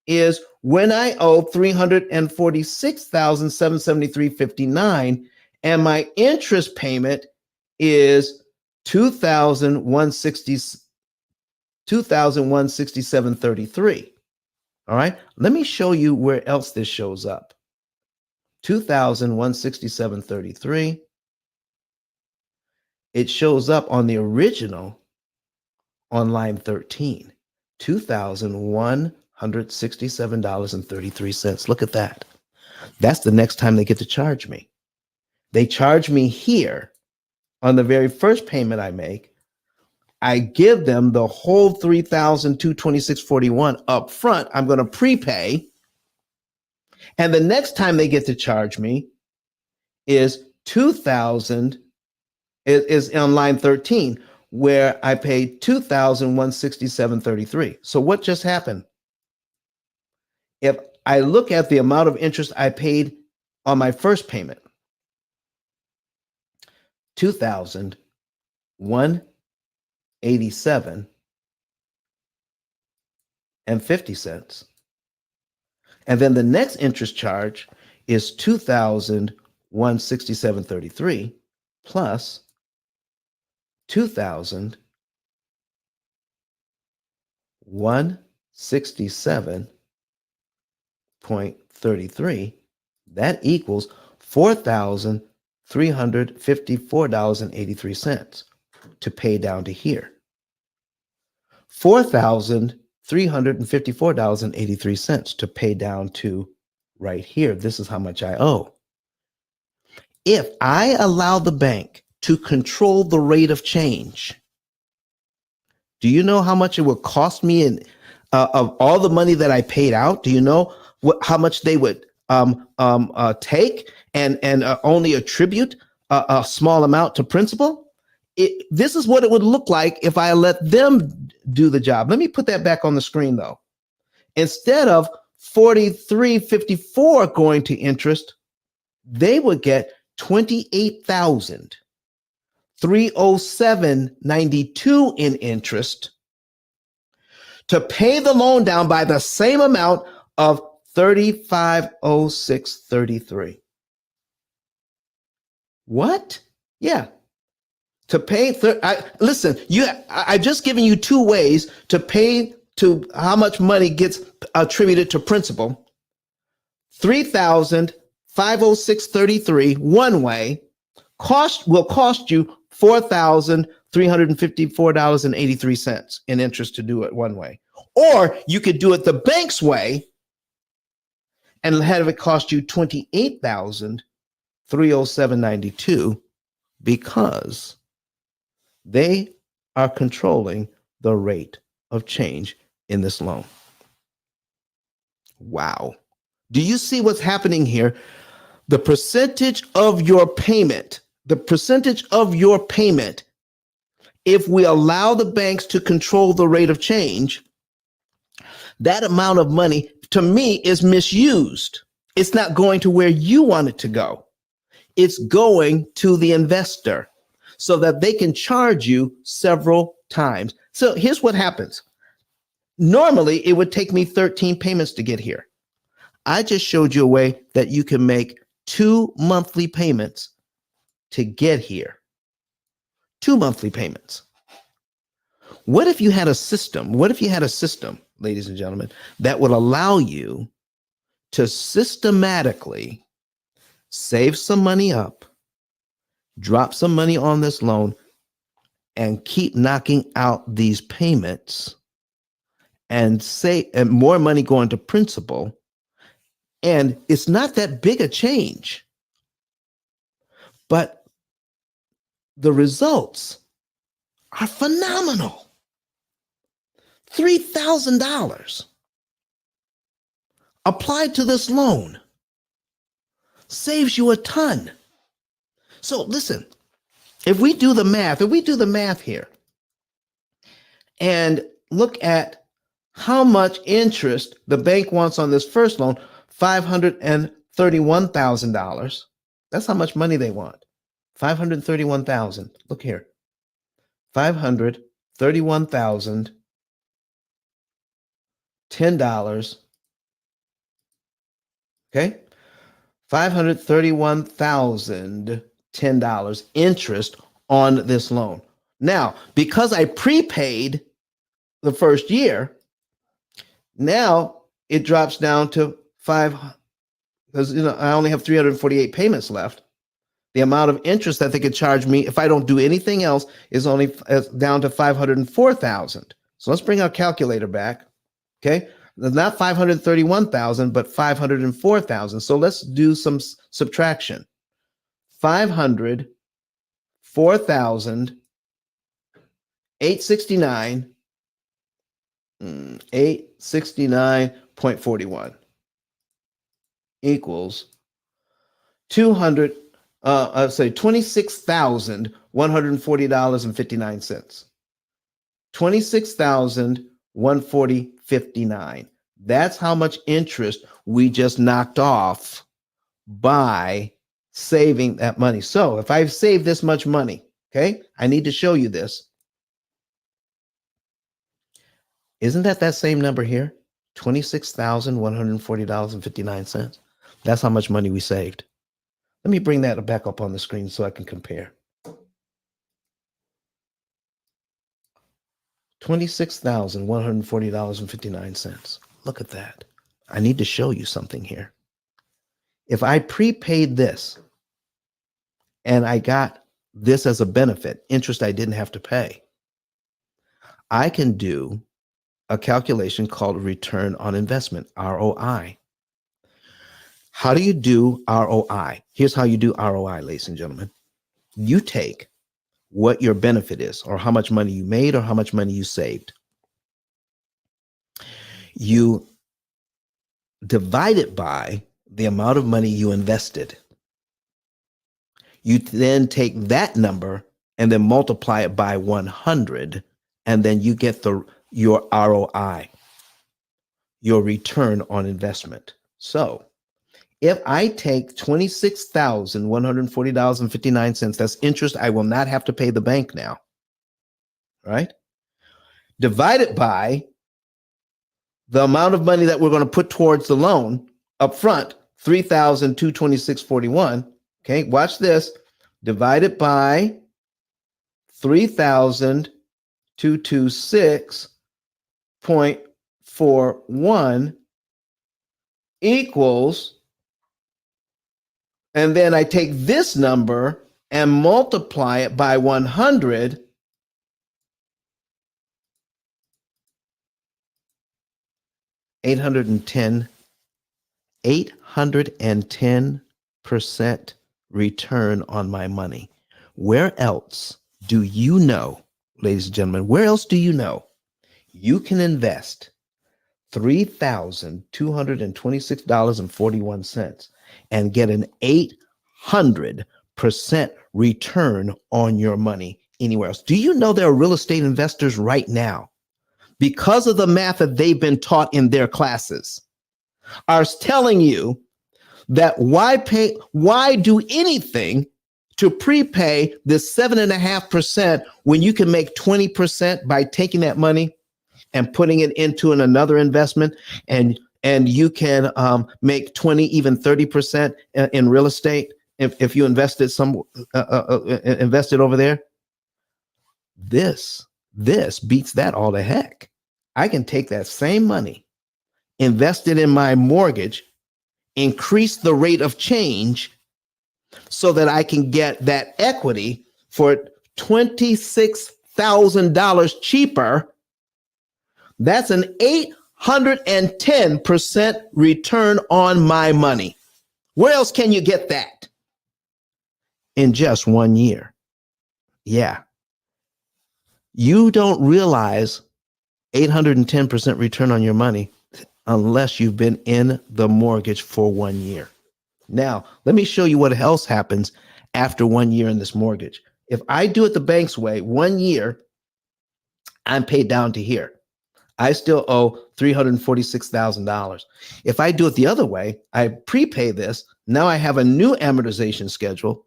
Speaker 1: is when I owe $346,773.59, and my interest payment is $2,167.33. All right. Let me show you where else this shows up. $2,167.33. It shows up on the original on line 13. $2,167.33. Look at that. That's the next time they get to charge me. They charge me here on the very first payment I make. I give them the whole $3,226.41 up front. I'm going to prepay. And the next time they get to charge me is $2,000, is on line 13, where I paid $2,167.33. So what just happened? If I look at the amount of interest I paid on my first payment, $2,000 187.50. And then the next interest charge is 2,167.33 plus 2,167.33. That equals $4,354.83 to pay down to here. $4,354.83 to pay down to right here. This is how much I owe. If I allow the bank to control the rate of change, do you know how much it would cost me in of all the money that I paid out? Do you know how much they would take and only attribute a small amount to principal? This is what it would look like if I let them do the job. Let me put that back on the screen though. Instead of $43.54 going to interest, they would get $28,307.92 in interest to pay the loan down by the same amount of $35,06.33. What? Yeah. To pay, listen, I've just given you two ways to pay to how much money gets attributed to principal. $3,506.33 one way will cost you $4,354.83 in interest to do it one way. Or you could do it the bank's way and have it cost you $28,307.92 because they are controlling the rate of change in this loan. Wow. Do you see what's happening here? The percentage of your payment, if we allow the banks to control the rate of change, that amount of money to me is misused. It's not going to where you want it to go. It's going to the investor so that they can charge you several times. So here's what happens. Normally, it would take me 13 payments to get here. I just showed you a way that you can make 2 monthly payments to get here. 2 monthly payments. What if you had a system? Ladies and gentlemen, that would allow you to systematically save some money up, drop some money on this loan, and keep knocking out these payments and more money going to principal. And it's not that big a change, but the results are phenomenal. $3,000 applied to this loan saves you a ton. So listen, if we do the math here and look at how much interest the bank wants on this first loan, $531,000. That's how much money they want. $531,000. Look here. $531,000. $10. Okay. $531,010 interest on this loan. Now, because I prepaid the first year, now it drops down to because I only have 348 payments left. The amount of interest that they could charge me if I don't do anything else is only down to $504,000. So let's bring our calculator back. Okay, not 531,000, but 504,000. So let's do some subtraction. 504,000, 869.41 equals $26,140.59. $26,140.59. That's how much interest we just knocked off by saving that money. So if I've saved this much money, Okay, I need to show you this. Isn't that same number here? $26,140.59. That's how much money we saved. Let me bring that back up on the screen so I can compare. $26,140.59. Look at that. I need to show you something here. If I prepaid this and I got this as a benefit, interest I didn't have to pay, I can do a calculation called return on investment, ROI. How do you do ROI? Here's how you do ROI, ladies and gentlemen. You take what your benefit is, or how much money you made, or how much money you saved. You divide it by the amount of money you invested. You then take that number and then multiply it by 100, and then you get your ROI, your return on investment. So if I take $26,140.59, that's interest I will not have to pay the bank now, right? Divide it by the amount of money that we're going to put towards the loan up front, $3,226.41. Okay, watch this. Divide it by $3,226.41 equals, and then I take this number and multiply it by 100. $810% return on my money. Where else do you know, ladies and gentlemen, where else do you know you can invest $3,226.41 and get an 800% return on your money anywhere else? Do you know there are real estate investors right now, because of the math that they've been taught in their classes, are telling you that why do anything to prepay this 7.5% when you can make 20% by taking that money and putting it into another investment, and you can make 20, even 30% in real estate if you invested invested over there. This beats that all to heck. I can take that same money, invest it in my mortgage, increase the rate of change so that I can get that equity for $26,000 cheaper. That's an 810% return on my money. Where else can you get that? In just 1 year. Yeah. You don't realize 810% return on your money unless you've been in the mortgage for 1 year. Now, let me show you what else happens after 1 year in this mortgage. If I do it the bank's way, 1 year, I'm paid down to here. I still owe $346,000. If I do it the other way, I prepay this. Now I have a new amortization schedule.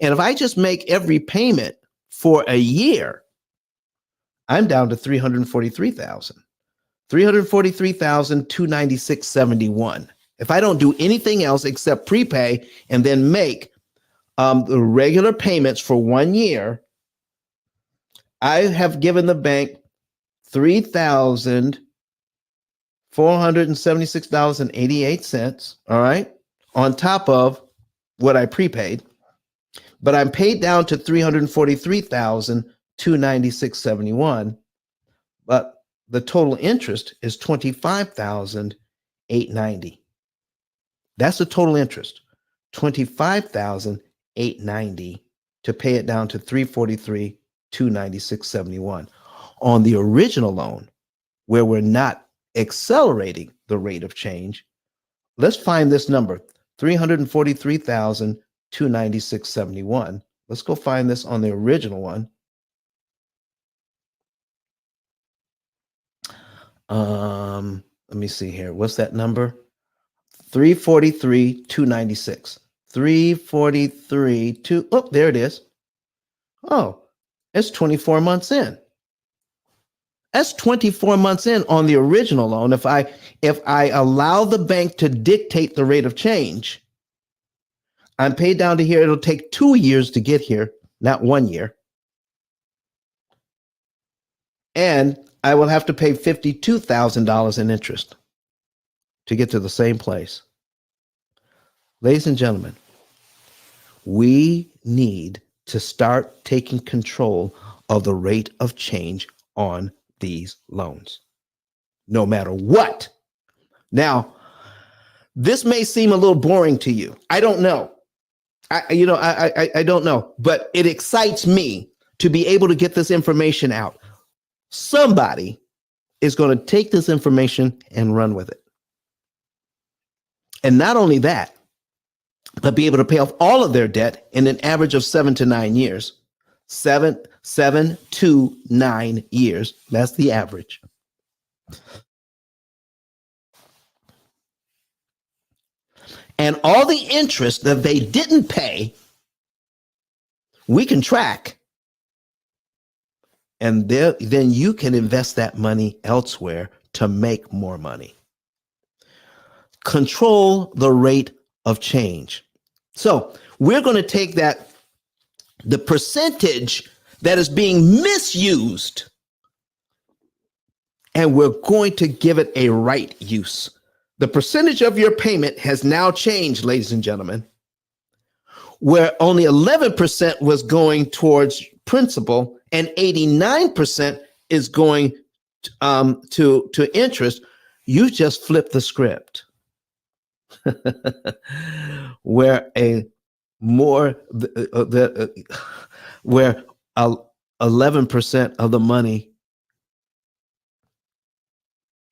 Speaker 1: And if I just make every payment for a year, I'm down to $343,000. $343,296.71. If I don't do anything else except prepay and then make the regular payments for 1 year, I have given the bank $3,476.88, all right, on top of what I prepaid. But I'm paid down to $343,296.71. But the total interest is $25,890. That's the total interest, $25,890 to pay it down to $343,296.71. On the original loan, where we're not accelerating the rate of change, let's find this number, $343,296.71. Let's go find this on the original one. Let me see here. What's that number? 343,296. 343, oh, there it is. Oh, it's 24 months in. That's 24 months in on the original loan. If I allow the bank to dictate the rate of change, I'm paid down to here. It'll take 2 years to get here, not 1 year. And I will have to pay $52,000 in interest to get to the same place. Ladies and gentlemen, we need to start taking control of the rate of change on these loans, no matter what. Now, this may seem a little boring to you. I don't know. I don't know, but it excites me to be able to get this information out. Somebody is going to take this information and run with it. And not only that, but be able to pay off all of their debt in an average of 7 to 9 years. 7 to 9 years. That's the average. And all the interest that they didn't pay, we can track. And then you can invest that money elsewhere to make more money. Control the rate of change. So we're going to take the percentage that is being misused, and we're going to give it a right use. The percentage of your payment has now changed, ladies and gentlemen, where only 11% was going towards principal and 89% is going to interest. You just flipped the script. Where where 11% of the money,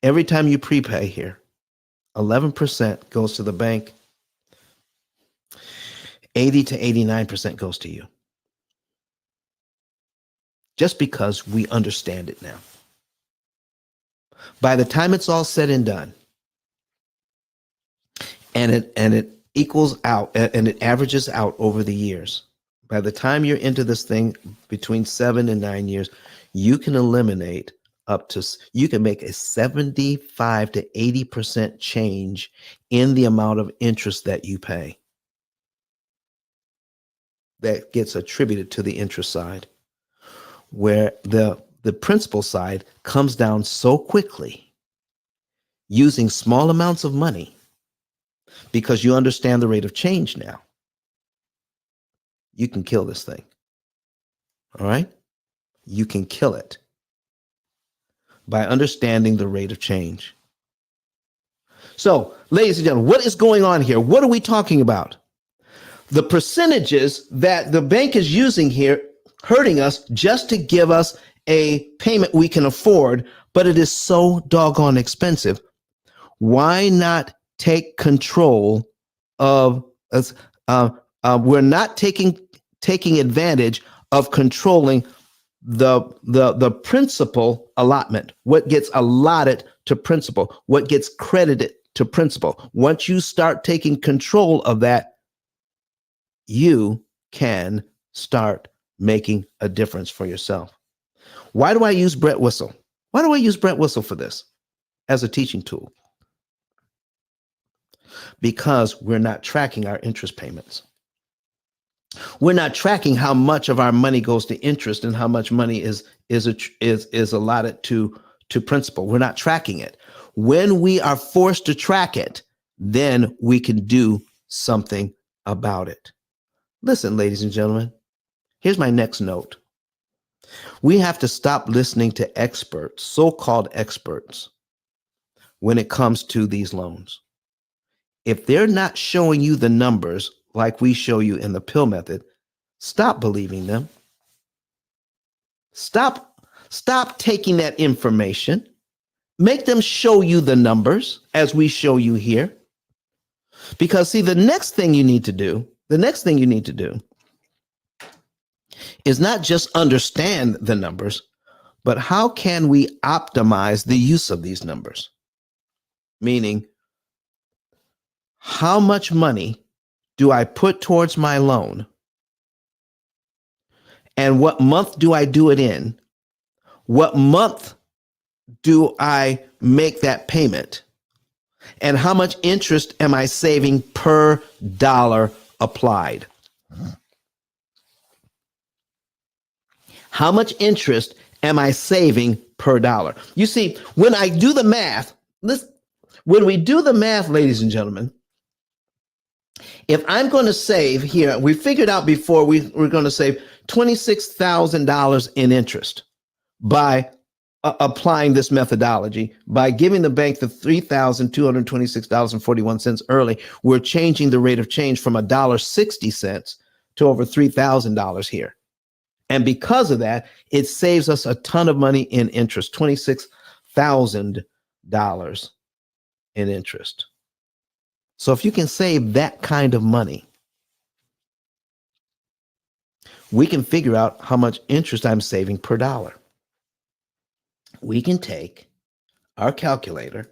Speaker 1: every time you prepay here, 11% goes to the bank, 80 to 89% goes to you. Just because we understand it now. By the time it's all said and done, and it equals out and it averages out over the years, by the time you're into this thing between 7 and 9 years, you can eliminate you can make a 75 to 80% change in the amount of interest that you pay. That gets attributed to the interest side, where the principal side comes down so quickly using small amounts of money because you understand the rate of change now. You can kill this thing. All right? You can kill it by understanding the rate of change. So, ladies and gentlemen, what is going on here? What are we talking about? The percentages that the bank is using here, hurting us just to give us a payment we can afford, but it is so doggone expensive. Why not take control of us? We're not taking advantage of controlling the principal allotment, what gets allotted to principal, what gets credited to principal. Once you start taking control of that, you can start making a difference for yourself. Why do I use Brett Whistle? Why do I use Brett Whistle for this as a teaching tool? Because we're not tracking our interest payments. We're not tracking how much of our money goes to interest and how much money is allotted to principal. We're not tracking it. When we are forced to track it, then we can do something about it. Listen, ladies and gentlemen, here's my next note. We have to stop listening to experts, so-called experts, when it comes to these loans. If they're not showing you the numbers like we show you in the P.I.L.L method, stop believing them. Stop taking that information. Make them show you the numbers as we show you here. Because see, the next thing you need to do is not just understand the numbers, but how can we optimize the use of these numbers? Meaning, how much money do I put towards my loan? And what month do I do it in? What month do I make that payment? And how much interest am I saving per dollar applied? How much interest am I saving per dollar? You see, when I do the math, when we do the math, ladies and gentlemen, if I'm going to save here, we figured out before we're going to save $26,000 in interest by applying this methodology, by giving the bank the $3,226.41 early. We're changing the rate of change from $1.60 to over $3,000 here. And because of that, it saves us a ton of money in interest, $26,000 in interest. So if you can save that kind of money, we can figure out how much interest I'm saving per dollar. We can take our calculator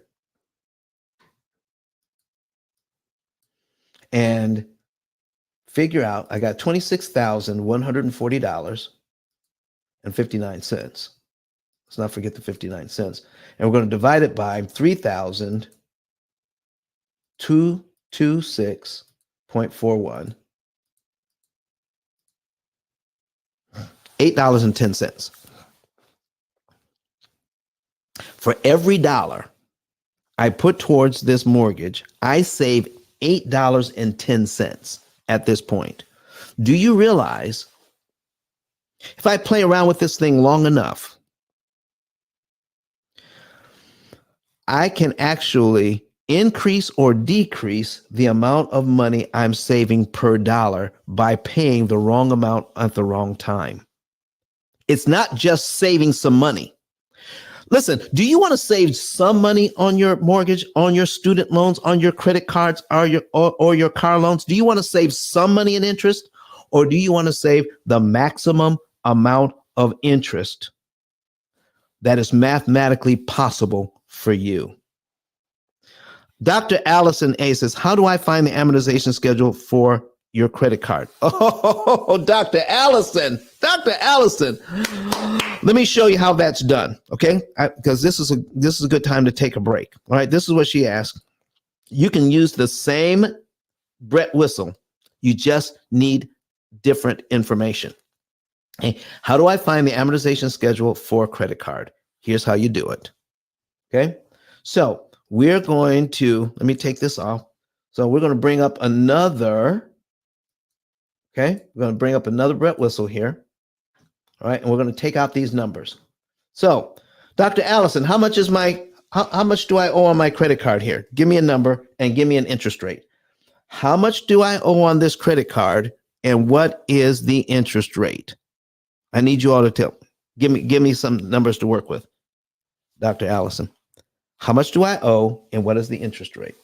Speaker 1: and figure out, I got $26,140.59. Let's not forget the 59 cents. And we're going to divide it by 3,226.41. $8.10. For every dollar I put towards this mortgage, I save $8.10 at this point. Do you realize if I play around with this thing long enough, I can actually increase or decrease the amount of money I'm saving per dollar by paying the wrong amount at the wrong time. It's not just saving some money. Listen, do you want to save some money on your mortgage, on your student loans, on your credit cards, or your car loans? Do you want to save some money in interest, or do you want to save the maximum amount of interest that is mathematically possible for you? Dr. Allison A says, how do I find the amortization schedule for your credit card? Oh, Dr. Allison, let me show you how that's done, okay? Because this is a good time to take a break. All right, this is what she asked. You can use the same Brett whistle. You just need different information. Okay? How do I find the amortization schedule for a credit card? Here's how you do it. Okay, so we're going to, let me take this off. So we're going to bring up another. Okay, we're going to bring up another Brett whistle here. All right, and we're going to take out these numbers. So, Dr. Allison, how much do I owe on my credit card here? Give me a number and give me an interest rate. How much do I owe on this credit card, and what is the interest rate? I need you all to give me some numbers to work with. Dr. Allison, how much do I owe, and what is the interest rate?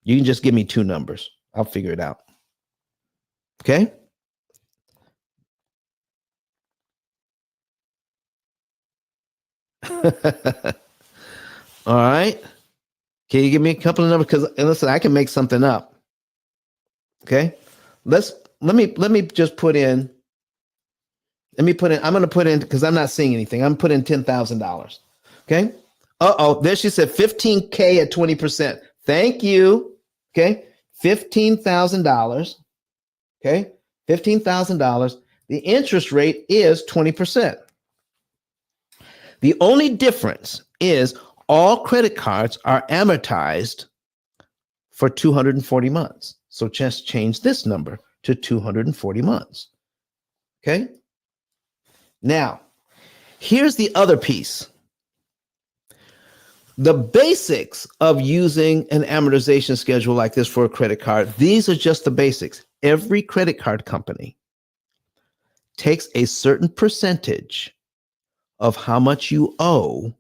Speaker 1: You can just give me two numbers. I'll figure it out. Okay? All right. Can you give me a couple of numbers? Because listen, I can make something up. Okay. Let me just put in. I'm going to put in, because I'm not seeing anything. I'm putting $10,000. Okay. There she said $15K at 20%. Thank you. Okay. $15,000. Okay. $15,000. The interest rate is 20%. The only difference is all credit cards are amortized for 240 months. So just change this number to 240 months. Okay. Now, here's the other piece. The basics of using an amortization schedule like this for a credit card, these are just the basics. Every credit card company takes a certain percentage of how much you owe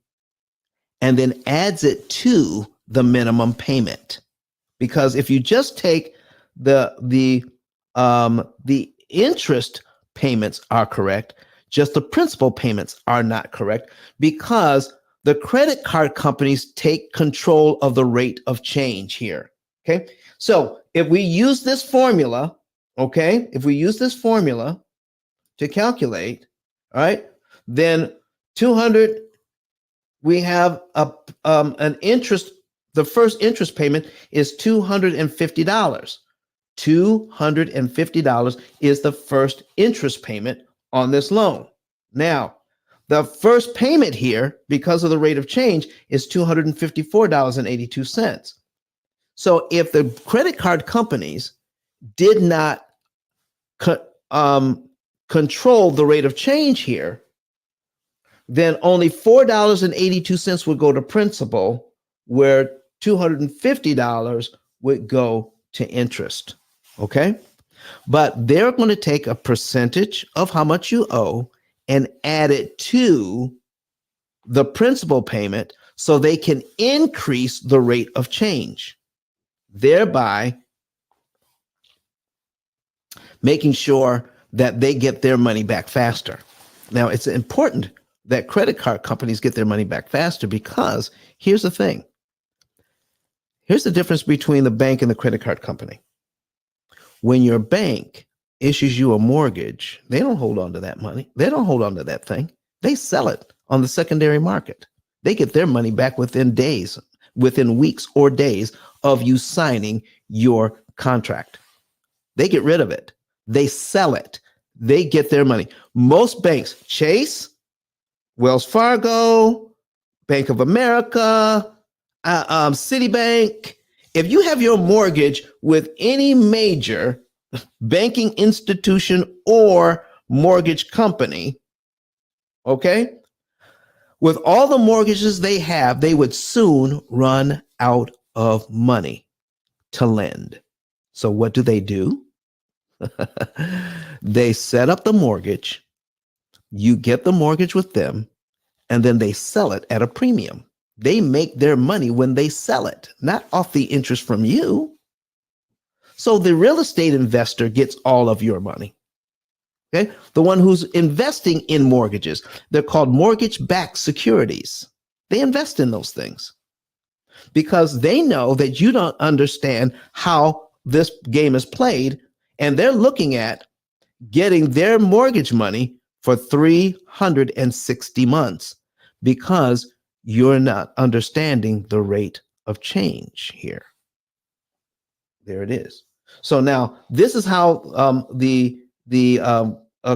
Speaker 1: and then adds it to the minimum payment. Because if you just take the interest payments are correct, just the principal payments are not correct, because the credit card companies take control of the rate of change here. Okay. So if we use this formula, to calculate, all right, then 200, we have an interest. The first interest payment is $250. $250 is the first interest payment on this loan. Now, the first payment here, because of the rate of change, is $254.82. So if the credit card companies did not control the rate of change here, then only $4.82 would go to principal, where $250 would go to interest. Okay? But they're going to take a percentage of how much you owe and add it to the principal payment so they can increase the rate of change, thereby making sure that they get their money back faster. Now, it's important that credit card companies get their money back faster, because here's the thing. Here's the difference between the bank and the credit card company. When your bank issues you a mortgage, they don't hold on to that money. They don't hold on to that thing. They sell it on the secondary market. They get their money back within days, within weeks or days of you signing your contract. They get rid of it. They sell it. They get their money. Most banks, Chase, Wells Fargo, Bank of America, Citibank, if you have your mortgage with any major banking institution or mortgage company, okay, with all the mortgages they have, they would soon run out of money to lend. So what do? They set up the mortgage, you get the mortgage with them, and then they sell it at a premium. They make their money when they sell it, not off the interest from you. So the real estate investor gets all of your money. Okay? The one who's investing in mortgages, they're called mortgage-backed securities. They invest in those things because they know that you don't understand how this game is played, and they're looking at getting their mortgage money for 360 months because you're not understanding the rate of change here. There it is. So now this is how the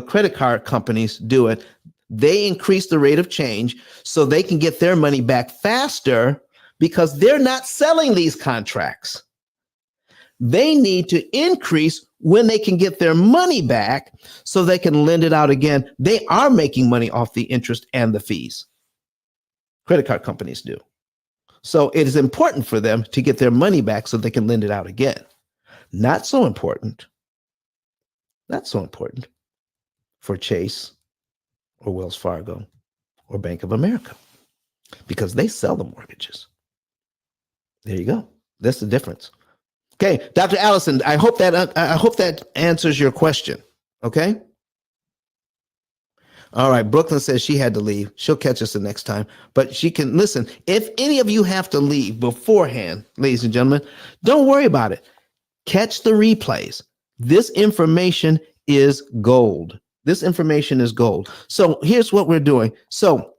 Speaker 1: credit card companies do it. They increase the rate of change so they can get their money back faster because they're not selling these contracts. They need to increase when they can get their money back so they can lend it out again. They are making money off the interest and the fees. Credit card companies do. So it is important for them to get their money back so they can lend it out again. Not so important for Chase or Wells Fargo or Bank of America because they sell the mortgages. There you go. That's the difference. Okay, Dr. Allison, I hope that answers your question. Okay. All right. Brooklyn says she had to leave. She'll catch us the next time, but she can listen. If any of you have to leave beforehand, ladies and gentlemen, don't worry about it. Catch the replays. This information is gold. This information is gold. So here's what we're doing. So,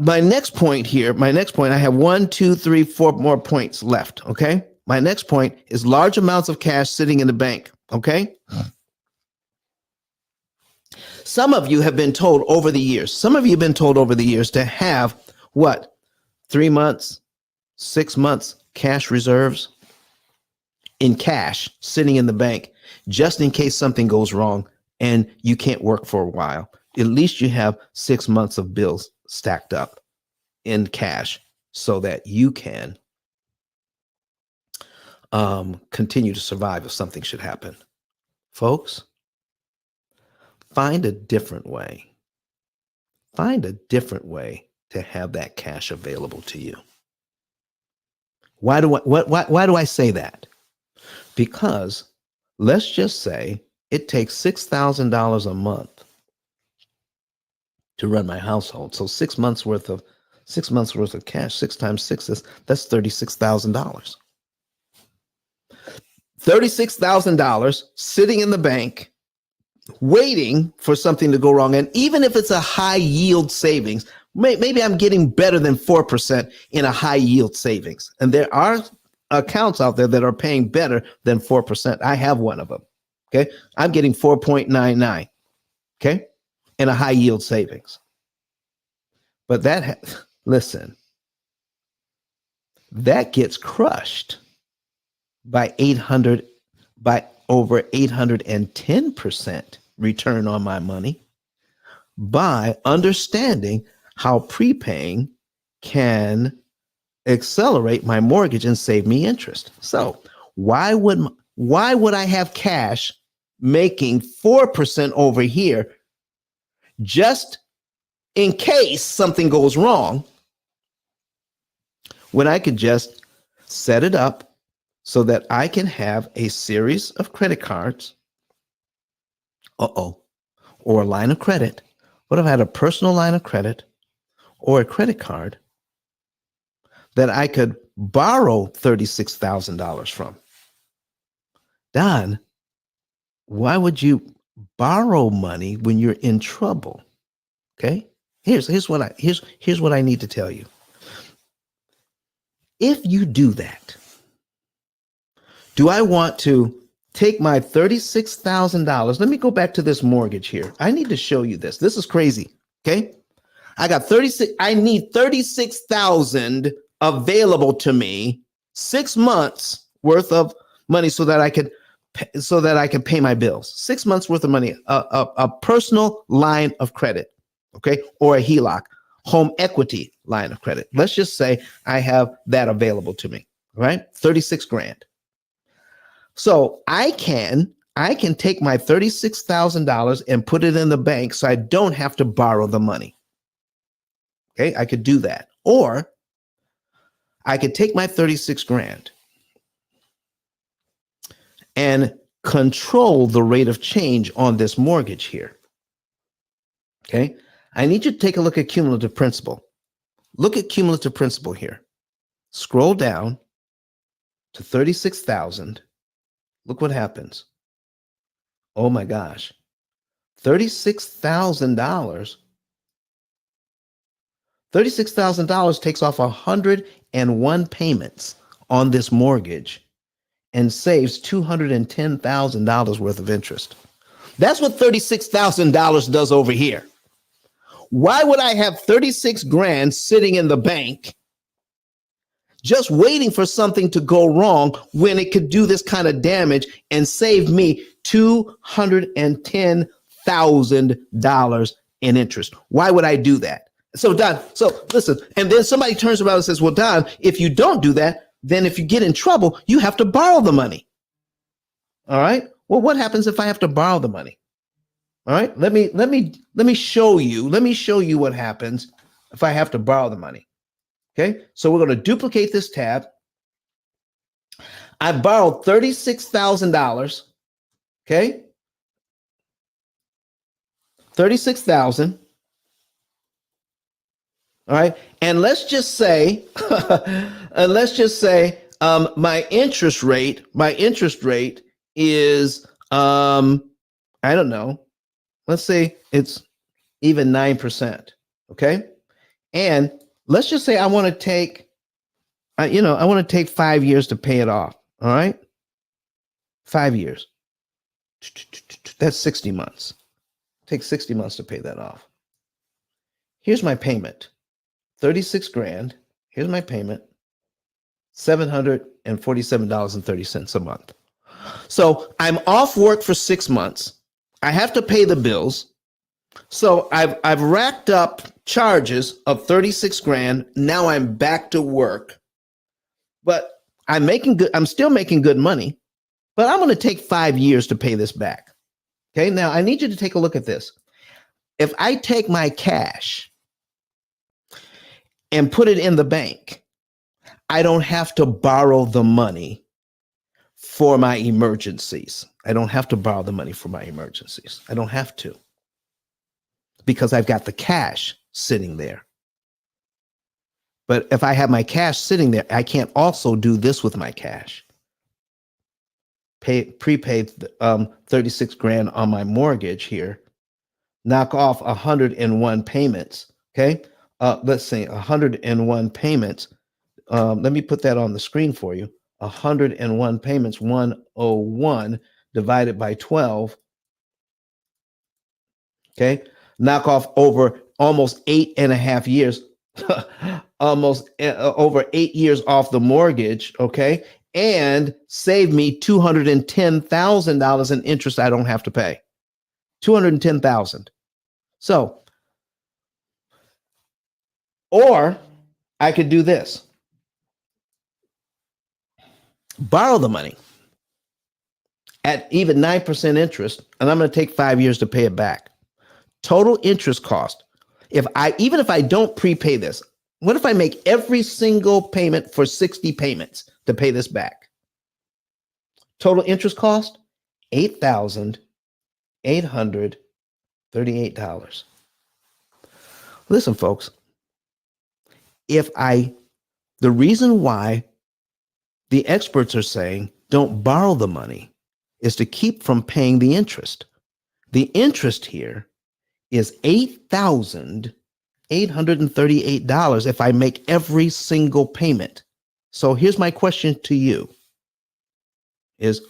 Speaker 1: my next point, I have 1, 2, 3, 4 more points left. Okay. My next point is large amounts of cash sitting in the bank. Okay. Some of you have been told over the years, to have what? 3 months, 6 months cash reserves in cash sitting in the bank, just in case something goes wrong and you can't work for a while. At least you have 6 months of bills stacked up in cash so that you can continue to survive if something should happen. Folks, find a different way. Find a different way to have that cash available to you. Why do I say that? Because let's just say it takes $6,000 a month to run my household. So 6 months worth of cash, 6 times 6 that's $36,000. $36,000 sitting in the bank, waiting for something to go wrong. And even if it's a high yield savings, maybe I'm getting better than 4% in a high yield savings. And there are accounts out there that are paying better than 4%. I have one of them. Okay. I'm getting 4.99. Okay. In a high yield savings. But listen, that gets crushed by over 810% return on my money by understanding how prepaying can accelerate my mortgage and save me interest. So why would I have cash making 4% over here just in case something goes wrong when I could just set it up so that I can have a series of credit cards, or a line of credit? What if I had a personal line of credit or a credit card that I could borrow $36,000 from? Don, why would you borrow money when you're in trouble? Okay, here's what I need to tell you. If you do that, do I want to take my $36,000? Let me go back to this mortgage here. I need to show you this. This is crazy. Okay, I need 36,000 available to me, 6 months worth of money so that I can pay my bills. 6 months worth of money, a personal line of credit, okay, or a HELOC, home equity line of credit. Let's just say I have that available to me, right? 36 grand. So I can take my $36,000 and put it in the bank so I don't have to borrow the money. Okay, I could do that. Or I could take my 36 grand and control the rate of change on this mortgage here. Okay, I need you to take a look at cumulative principal. Look at cumulative principal here. Scroll down to 36,000. Look what happens. Oh my gosh. $36,000. $36,000 takes off 101 payments on this mortgage and saves $210,000 worth of interest. That's what $36,000 does over here. Why would I have 36 grand sitting in the bank just waiting for something to go wrong when it could do this kind of damage and save me $210,000 in interest? Why would I do that? So Don, so listen, and then somebody turns around and says, well, Don, if you don't do that, then if you get in trouble, you have to borrow the money. All right. Well, what happens if I have to borrow the money? All right. Let me show you. Let me show you what happens if I have to borrow the money. Okay. So we're going to duplicate this tab. I borrowed $36,000. Okay. 36,000. All right. And let's just say, my interest rate is, I don't know, let's say it's even 9%. Okay. And let's just say I want to take 5 years to pay it off. All right. 5 years. That's 60 months. Take 60 months to pay that off. Here's my payment. 36 grand. Here's my payment. $747.30 a month. So I'm off work for 6 months. I have to pay the bills. So I've racked up charges of 36 grand. Now I'm back to work. But I'm still making good money. But I'm going to take 5 years to pay this back. Okay, now I need you to take a look at this. If I take my cash and put it in the bank, I don't have to borrow the money for my emergencies. I don't have to borrow the money for my emergencies. I don't have to, because I've got the cash sitting there. But if I have my cash sitting there, I can't also do this with my cash. prepaid 36 grand on my mortgage here, knock off 101 payments. Okay. Let's see, 101 payments. Let me put that on the screen for you. 101 payments, 101 divided by 12. Okay. Knock off over almost 8.5 years, almost over 8 years off the mortgage. Okay. And save me $210,000 in interest I don't have to pay. 210,000. So, or I could do this. Borrow the money at even 9% interest, and I'm going to take 5 years to pay it back. Total interest cost. Even if I don't prepay this, what if I make every single payment for 60 payments to pay this back? Total interest cost, $8,838. Listen, folks, the reason why the experts are saying don't borrow the money is to keep from paying the interest. The interest here is $8,838 if I make every single payment. So here's my question to you is,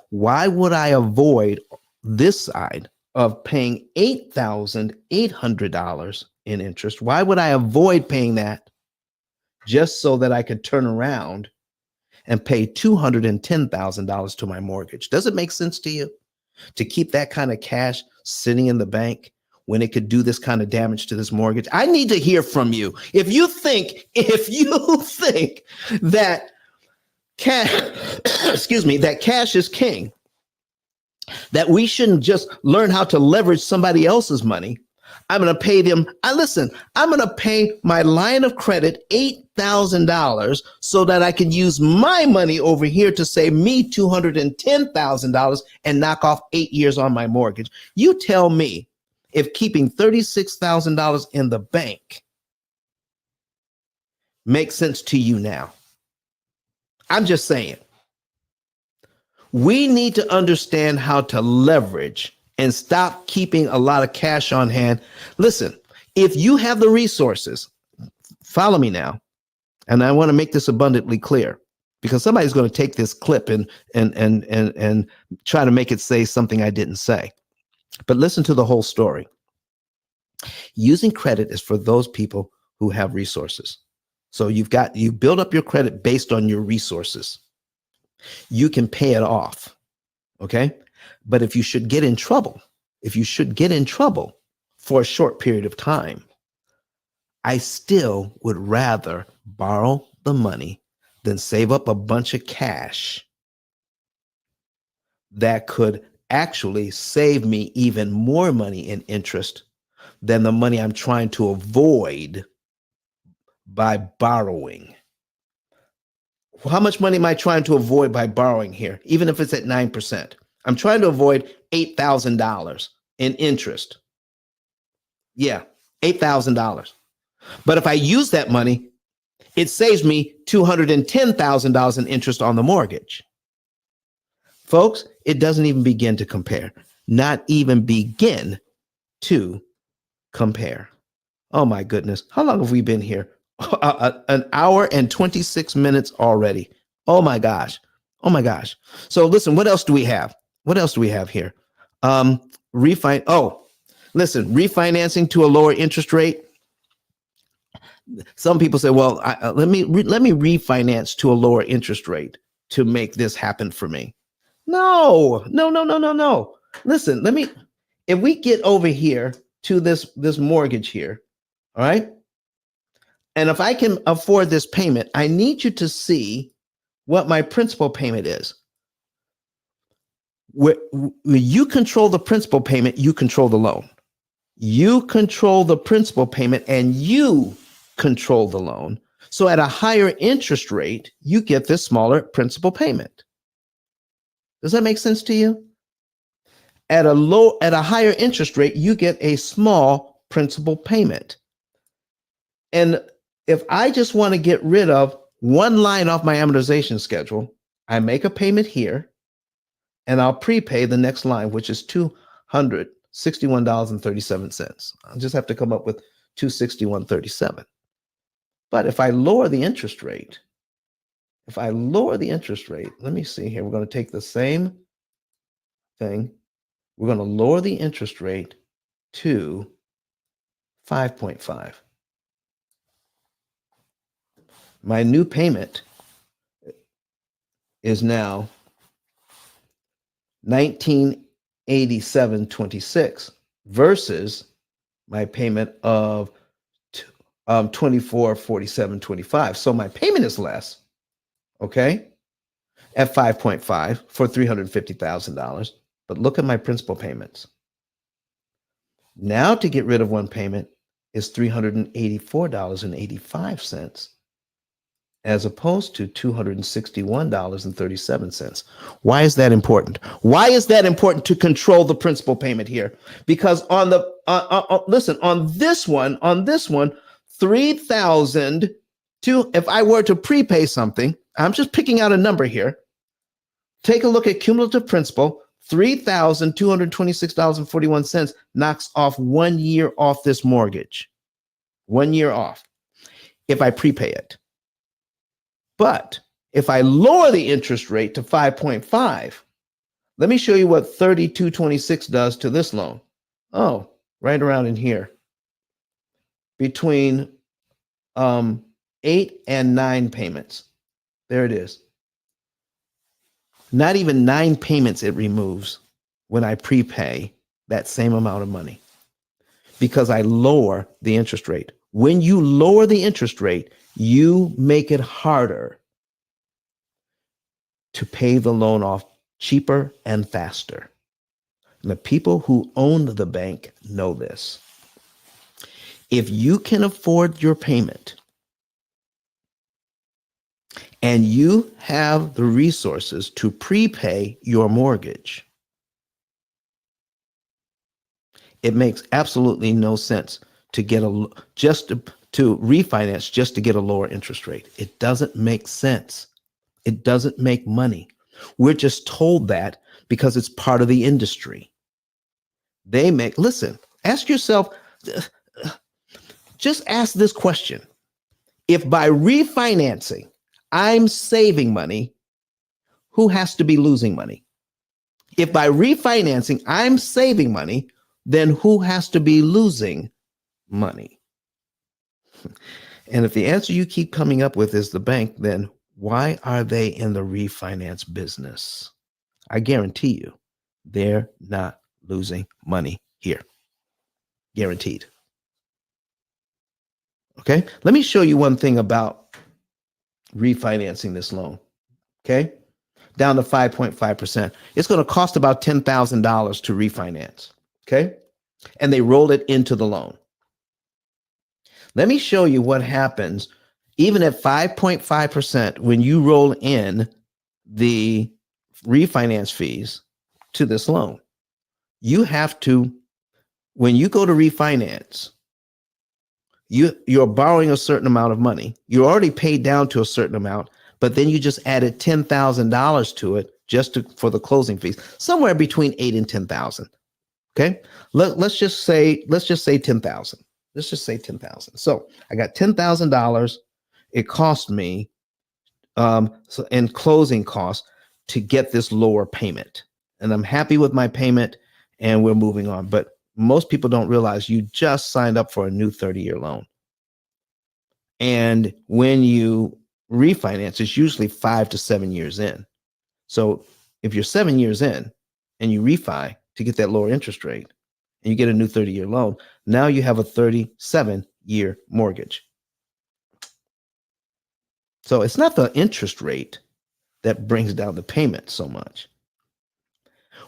Speaker 1: why would I avoid this side of paying $8,800 in interest? Why would I avoid paying that just so that I could turn around and pay $210,000 to my mortgage? Does it make sense to you to keep that kind of cash sitting in the bank when it could do this kind of damage to this mortgage? I need to hear from you. If you think that that cash is king, that we shouldn't just learn how to leverage somebody else's money, I'm going to pay them. I'm going to pay my line of credit $8,000 so that I can use my money over here to save me $210,000 and knock off 8 years on my mortgage. You tell me if keeping $36,000 in the bank makes sense to you now. I'm just saying. We need to understand how to leverage and stop keeping a lot of cash on hand. Listen, if you have the resources, follow me now. And I want to make this abundantly clear because somebody's going to take this clip and try to make it say something I didn't say. But listen to the whole story. Using credit is for those people who have resources. So you build up your credit based on your resources. You can pay it off. Okay. But if you should get in trouble for a short period of time, I still would rather borrow the money than save up a bunch of cash that could actually save me even more money in interest than the money I'm trying to avoid by borrowing. How much money am I trying to avoid by borrowing here? Even if it's at 9%, I'm trying to avoid $8,000 in interest. Yeah, $8,000. But if I use that money, it saves me $210,000 in interest on the mortgage. Folks, it doesn't even begin to compare. Not even begin to compare. Oh my goodness. How long have we been here? An hour and 26 minutes already. Oh my gosh. Oh my gosh. So listen, what else do we have? What else do we have here? Refinancing to a lower interest rate. Some people say, well, let me refinance to a lower interest rate to make this happen for me. No. Listen, if we get over here to this mortgage here, all right? And if I can afford this payment, I need you to see what my principal payment is. When you control the principal payment, you control the loan. You control the principal payment and you control the loan. So at a higher interest rate, you get this smaller principal payment. Does that make sense to you? At a higher interest rate, you get a small principal payment. And if I just want to get rid of one line off my amortization schedule, I make a payment here. and I'll prepay the next line, which is $261.37. I'll just have to come up with $261.37. But if I lower the interest rate, let me see here. We're going to take the same thing. We're going to lower the interest rate to 5.5. My new payment is now 1987.26 versus my payment of 2447.25. So my payment is less, okay, at 5.5 for $350,000. But look at my principal payments. Now to get rid of one payment is $384.85 as opposed to $261.37. Why is that important? Why is that important to control the principal payment here? Because on the listen, on this one, 3,000 to, if I were to prepay something, I'm just picking out a number here. Take a look at cumulative principal. $3,226.41 knocks off 1 year off this mortgage. 1 year off if I prepay it. But if I lower the interest rate to 5.5, let me show you what 3226 does to this loan. Oh, right around in here. Between 8 and 9 payments. There it is. Not even 9 payments it removes when I prepay that same amount of money because I lower the interest rate. When you lower the interest rate, you make it harder to pay the loan off cheaper and faster. And the people who own the bank know this. If you can afford your payment and you have the resources to prepay your mortgage, it makes absolutely no sense to get to refinance just to get a lower interest rate. It doesn't make sense. It doesn't make money. We're just told that because it's part of the industry. Listen, ask yourself, just ask this question. If by refinancing, I'm saving money, who has to be losing money? If by refinancing, I'm saving money, then who has to be losing money? And if the answer you keep coming up with is the bank, then why are they in the refinance business? I guarantee you, they're not losing money here. Guaranteed. Okay, let me show you one thing about refinancing this loan. Okay, down to 5.5%. It's going to cost about $10,000 to refinance. Okay, and they rolled it into the loan. Let me show you what happens even at 5.5% when you roll in the refinance fees to this loan. You have to, when you go to refinance, you're borrowing a certain amount of money. You're already paid down to a certain amount, but then you just added $10,000 to it for the closing fees, somewhere between 8 and 10,000. Okay, let's just say 10,000. Let's just say 10,000. So I got $10,000. It cost me in closing costs to get this lower payment, and I'm happy with my payment, and we're moving on. But most people don't realize you just signed up for a new 30-year loan. And when you refinance, it's usually 5 to 7 years in. So if you're 7 years in and you refi to get that lower interest rate and you get a new 30-year loan, now you have a 37-year mortgage. So it's not the interest rate that brings down the payment so much.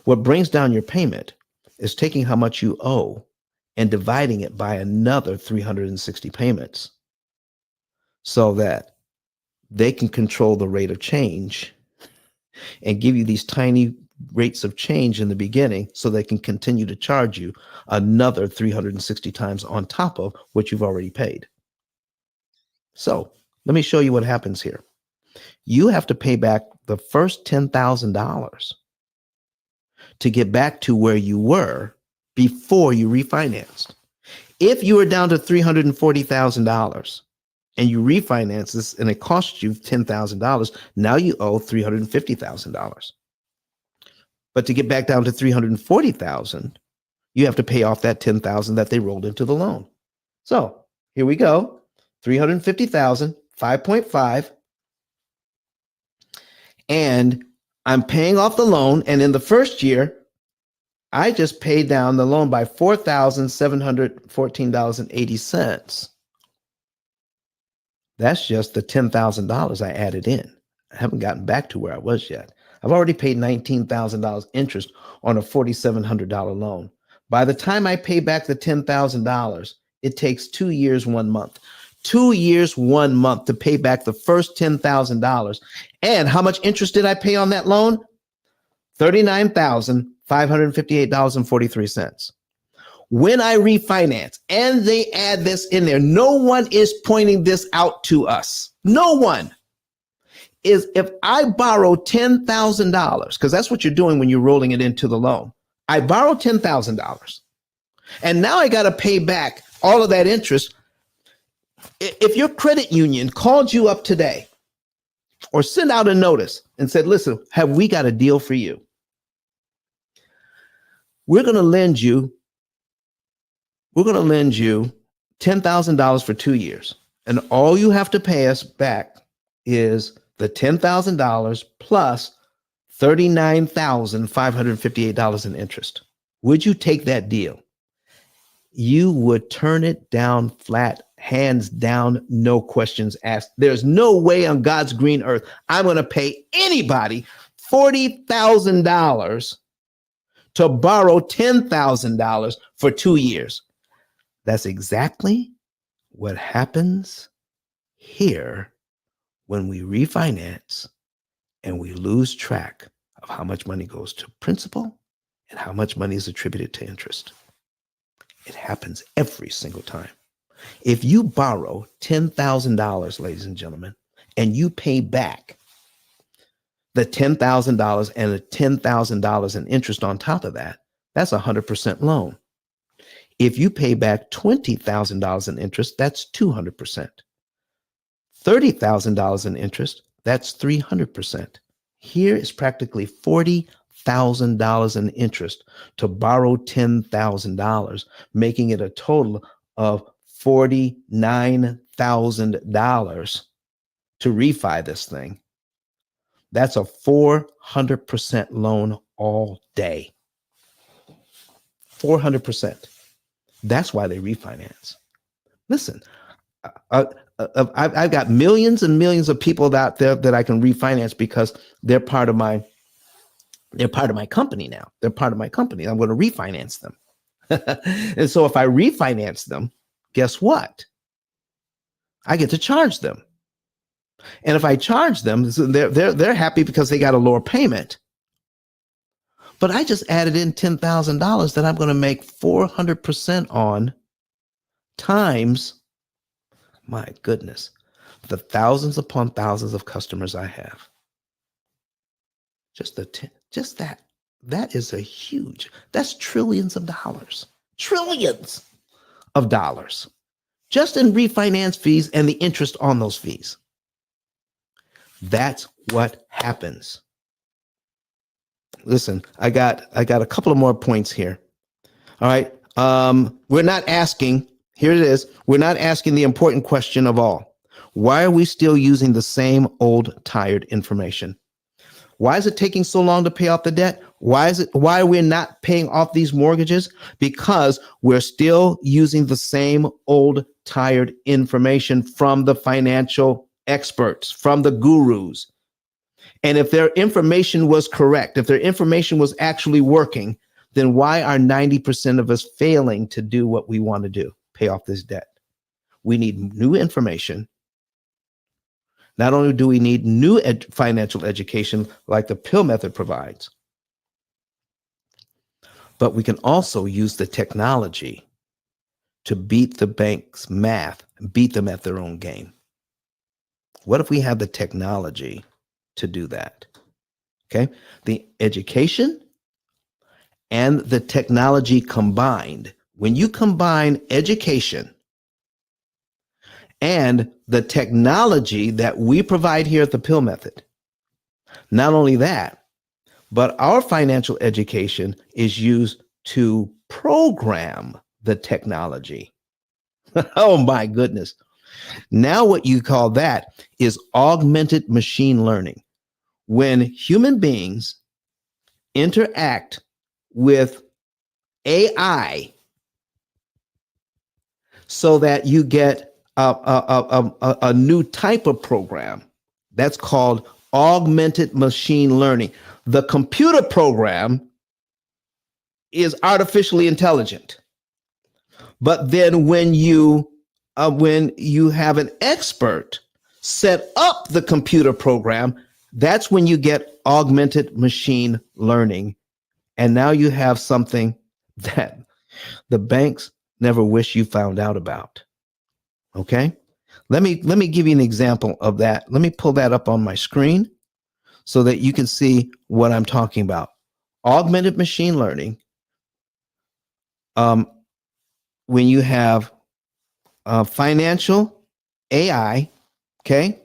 Speaker 1: What brings down your payment is taking how much you owe and dividing it by another 360 payments so that they can control the rate of change and give you these tiny rates of change in the beginning so they can continue to charge you another 360 times on top of what you've already paid. So let me show you what happens here. You have to pay back the first $10,000 to get back to where you were before you refinanced. If you were down to $340,000 and you refinance this and it costs you $10,000, now you owe $350,000. But to get back down to $340,000, you have to pay off that $10,000 that they rolled into the loan. So here we go. $350,000, 5.5. And I'm paying off the loan. And in the first year, I just paid down the loan by $4,714.80. That's just the $10,000 I added in. I haven't gotten back to where I was yet. I've already paid $19,000 interest on a $4,700 loan. By the time I pay back the $10,000, it takes 2 years, 1 month. 2 years, 1 month to pay back the first $10,000. And how much interest did I pay on that loan? $39,558.43. When I refinance and they add this in there, no one is pointing this out to us. No one is. If I borrow $10,000, because that's what you're doing when you're rolling it into the loan. I borrow $10,000 and now I got to pay back all of that interest. If your credit union called you up today or sent out a notice and said, listen, have we got a deal for you? We're going to lend you $10,000 for 2 years. And all you have to pay us back is the $10,000 plus $39,558 in interest. Would you take that deal? You would turn it down flat, hands down, no questions asked. There's no way on God's green earth I'm going to pay anybody $40,000 to borrow $10,000 for 2 years. That's exactly what happens here when we refinance and we lose track of how much money goes to principal and how much money is attributed to interest. It happens every single time. If you borrow $10,000, ladies and gentlemen, and you pay back the $10,000 and the $10,000 in interest on top of that, that's a 100% loan. If you pay back $20,000 in interest, that's 200%. $30,000 in interest, that's 300%. Here is practically $40,000 in interest to borrow $10,000, making it a total of $49,000 to refi this thing. That's a 400% loan all day. 400%. That's why they refinance. Listen, I've got millions and millions of people out there that I can refinance because they're part of my company now. They're part of my company. I'm going to refinance them. And so if I refinance them, guess what? I get to charge them. And if I charge them, they're happy because they got a lower payment. But I just added in $10,000 that I'm going to make 400% on times, my goodness, the thousands upon thousands of customers I have. Just that is a huge, that's trillions of dollars, trillions of dollars, just in refinance fees and the interest on those fees. That's what happens. Listen, I got a couple of more points here. All right. We're not asking, here it is. We're not asking the important question of all. Why are we still using the same old, tired information? Why is it taking so long to pay off the debt? Why are we not paying off these mortgages? Because we're still using the same old, tired information from the financial experts, from the gurus. And if their information was correct, if their information was actually working, then why are 90% of us failing to do what we want to do, pay off this debt? We need new information. Not only do we need new financial education like the P.I.L.L method provides, but we can also use the technology to beat the bank's math, beat them at their own game. What if we have the technology to do that? Okay, the education and the technology combined, when you combine education and the technology that we provide here at the P.I.L.L method, not only that, but our financial education is used to program the technology. Oh my goodness. Now what you call that is augmented machine learning. When human beings interact with AI so that you get a new type of program, that's called augmented machine learning. The computer program is artificially intelligent. But then when you have an expert set up the computer program, that's when you get augmented machine learning. And now you have something that the banks never wish you found out about. Okay? Let me give you an example of that. Let me pull that up on my screen so that you can see what I'm talking about. Augmented machine learning. When you have financial AI, okay,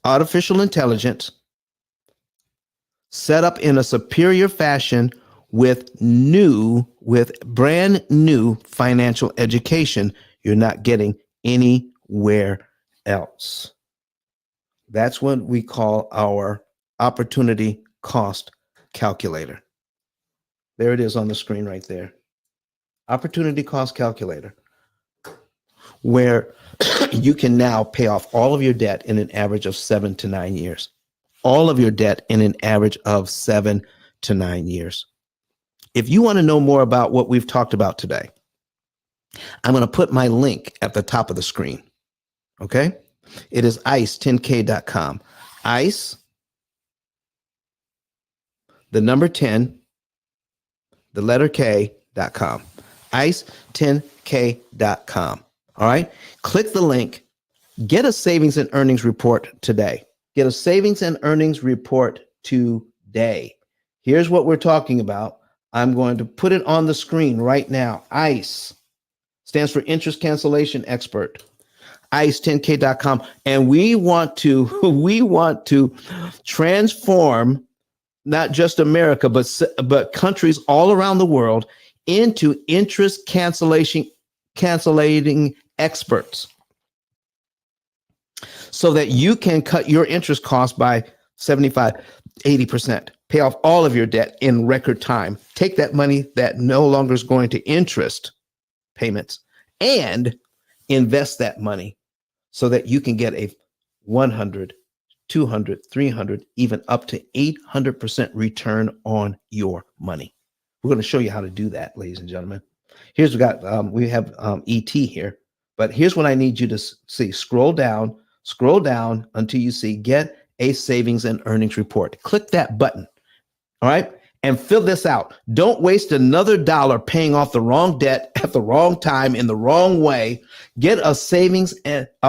Speaker 1: artificial intelligence set up in a superior fashion with brand new financial education you're not getting anywhere else. That's what we call our opportunity cost calculator. There it is on the screen right there. Opportunity cost calculator, where you can now pay off all of your debt in an average of 7 to 9 years. All of your debt in an average of 7 to 9 years. If you want to know more about what we've talked about today, I'm going to put my link at the top of the screen. Okay? It is ice10k.com. Ice, the number 10, the letter K.com. ice10k.com. All right? Click the link. Get a savings and earnings report today. Get a savings and earnings report today. Here's what we're talking about. I'm going to put it on the screen right now. ICE stands for Interest Cancellation Expert. ice10k.com. And we want to transform not just America, but countries all around the world into interest cancellating experts, so that you can cut your interest costs by 75, 80%, pay off all of your debt in record time, take that money that no longer is going to interest payments and invest that money so that you can get a 100, 200, 300, even up to 800% return on your money. We're going to show you how to do that, ladies and gentlemen. Here's we have ET here, but here's what I need you to see. Scroll down until you see Get a Savings and Earnings Report. Click that button, all right? And fill this out. Don't waste another dollar paying off the wrong debt at the wrong time in the wrong way. Get a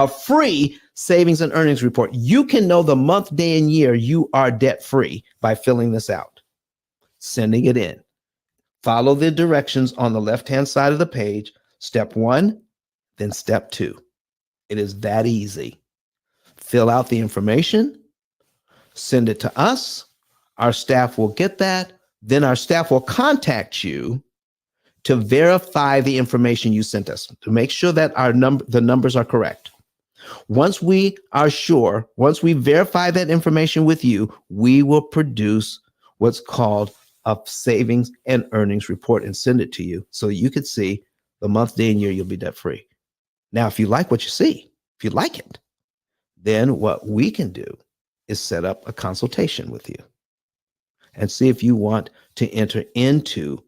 Speaker 1: free savings and earnings report. You can know the month, day, and year you are debt free by filling this out, sending it in. Follow the directions on the left-hand side of the page. Step 1, then step 2. It is that easy. Fill out the information, send it to us. Our staff will get that. Then our staff will contact you to verify the information you sent us, to make sure that the numbers are correct. Once we are sure, once we verify that information with you, we will produce what's called a savings and earnings report and send it to you so you can see the month, day, and year you'll be debt free. Now, if you like what you see, if you like it, then what we can do is set up a consultation with you and see if you want to enter into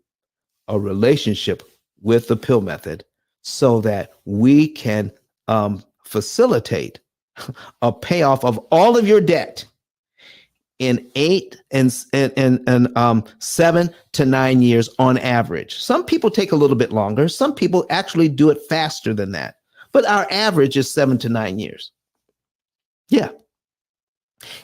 Speaker 1: a relationship with the P.I.L.L method so that we can facilitate a payoff of all of your debt in 7 to 9 years on average. Some people take a little bit longer. Some people actually do it faster than that. But our average is 7 to 9 years. Yeah.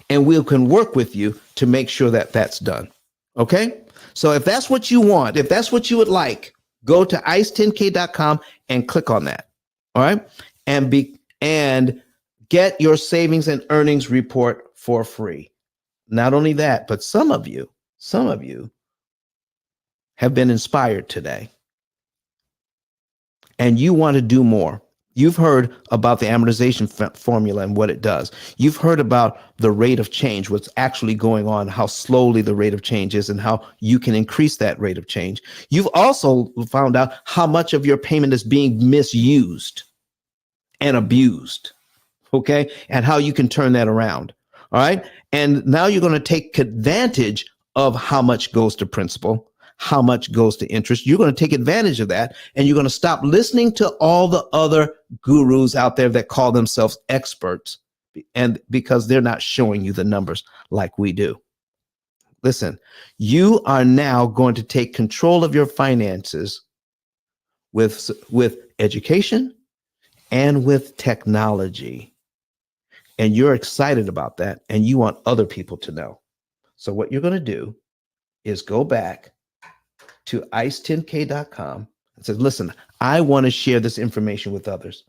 Speaker 1: And we can work with you to make sure that that's done. Okay? So if that's what you want, if that's what you would like, go to ice10k.com and click on that. All right. And get your savings and earnings report for free. Not only that, but some of you have been inspired today and you want to do more. You've heard about the amortization formula and what it does. You've heard about the rate of change, what's actually going on, how slowly the rate of change is, and how you can increase that rate of change. You've also found out how much of your payment is being misused and abused, okay? And how you can turn that around, all right? And now you're going to take advantage of how much goes to principal, how much goes to interest. You're going to take advantage of that, and you're going to stop listening to all the other gurus out there that call themselves experts, and because they're not showing you the numbers like we do. Listen, you are now going to take control of your finances with education and with technology. And you're excited about that, and you want other people to know. So what you're going to do is go back to ice10k.com and says, listen, I want to share this information with others.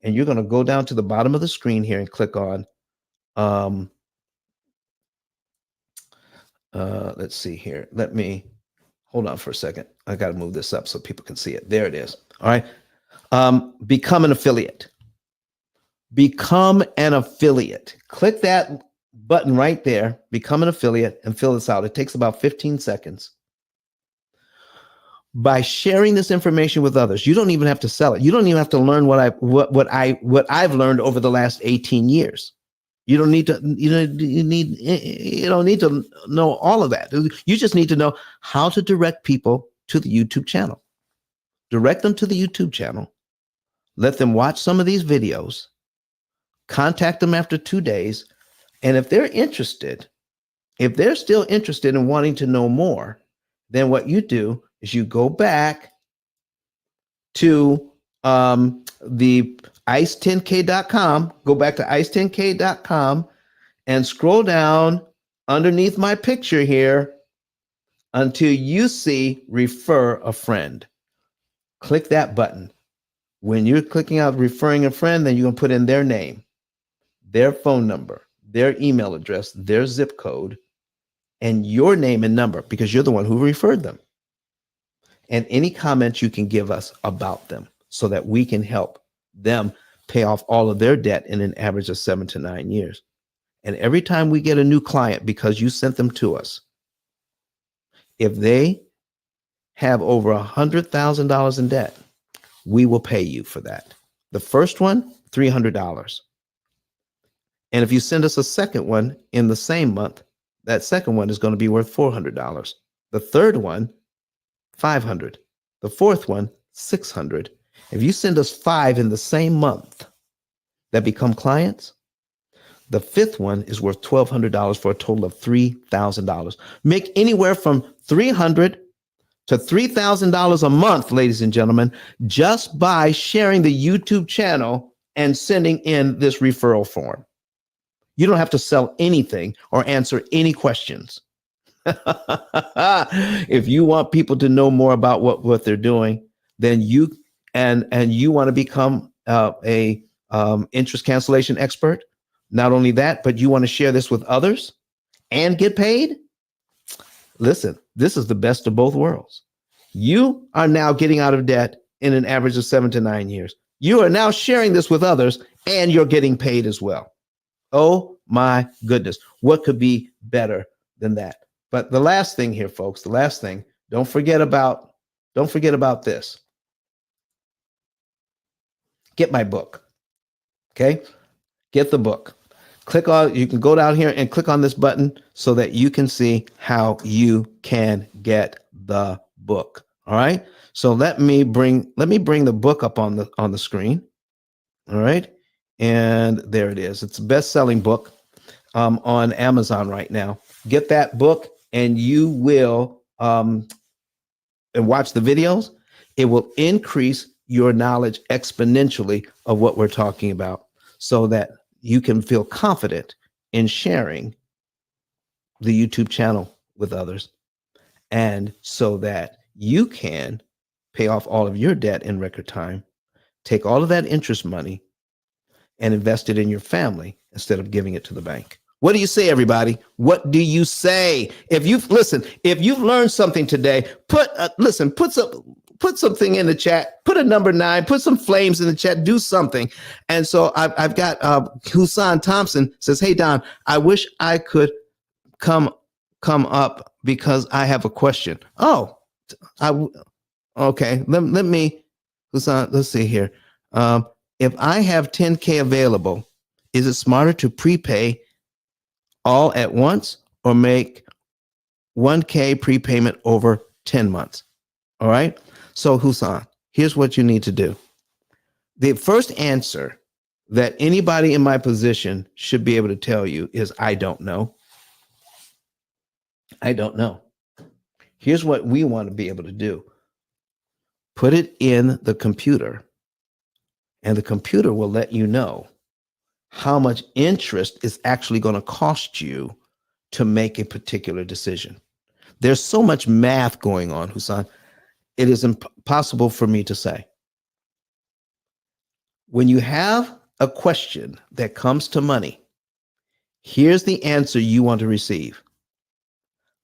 Speaker 1: And you're going to go down to the bottom of the screen here and click on, let's see here. Let me, hold on for a second. I got to move this up so people can see it. There it is. All right. Become an affiliate. Become an affiliate. Click that button right there, become an affiliate, and fill this out. It takes about 15 seconds. By sharing this information with others, you don't even have to sell it. You don't even have to learn what I've learned over the last 18 years. You don't need to, you don't need to know all of that. You just need to know how to direct people to the YouTube channel. Direct them to the YouTube channel. Let them watch some of these videos. Contact them after 2 days. And if they're interested, if they're still interested in wanting to know more, then what you do is you go back to the ice10k.com, go back to ice10k.com and scroll down underneath my picture here until you see refer a friend. Click that button. When you're clicking out referring a friend, then you're going to put in their name, their phone number, their email address, their zip code, and your name and number, because you're the one who referred them. And any comments you can give us about them so that we can help them pay off all of their debt in an average of 7 to 9 years. And every time we get a new client, because you sent them to us, if they have over $100,000 in debt, we will pay you for that. The first one, $300. And if you send us a second one in the same month, that second one is going to be worth $400. The third one, $500. The fourth one, $600. If you send us 5 in the same month that become clients, the fifth one is worth $1,200 for a total of $3,000. Make anywhere from $300 to $3,000 a month, ladies and gentlemen, just by sharing the YouTube channel and sending in this referral form. You don't have to sell anything or answer any questions. If you want people to know more about what they're doing, then you want to become a interest cancellation expert. Not only that, but you want to share this with others and get paid. Listen, this is the best of both worlds. You are now getting out of debt in an average of 7 to 9 years. You are now sharing this with others and you're getting paid as well. Oh my goodness. What could be better than that? But the last thing here, folks, the last thing, don't forget about this. Get my book. Okay? Get the book. You can go down here and click on this button so that you can see how you can get the book. All right. So let me bring the book up on the screen. All right. And there it is. It's a best-selling book on Amazon right now. Get that book and you will and watch the videos. It will increase your knowledge exponentially of what we're talking about so that you can feel confident in sharing the YouTube channel with others. And so that you can pay off all of your debt in record time, take all of that interest money and invest it in your family instead of giving it to the bank. What do you say, everybody? What do you say? If you've learned something today, put something in the chat, put a number 9, put some flames in the chat, do something. And so I've got Husan Thompson says, "Hey Don, I wish I could come up because I have a question." Oh, okay. Let me, Husan, let's see here. If I have 10K available, is it smarter to prepay all at once or make 1K prepayment over 10 months? All right. So Husan, here's what you need to do. The first answer that anybody in my position should be able to tell you is, I don't know. I don't know. Here's what we want to be able to do. Put it in the computer, and the computer will let you know how much interest is actually going to cost you to make a particular decision. There's so much math going on, Husan. It is impossible for me to say. When you have a question that comes to money, here's the answer you want to receive.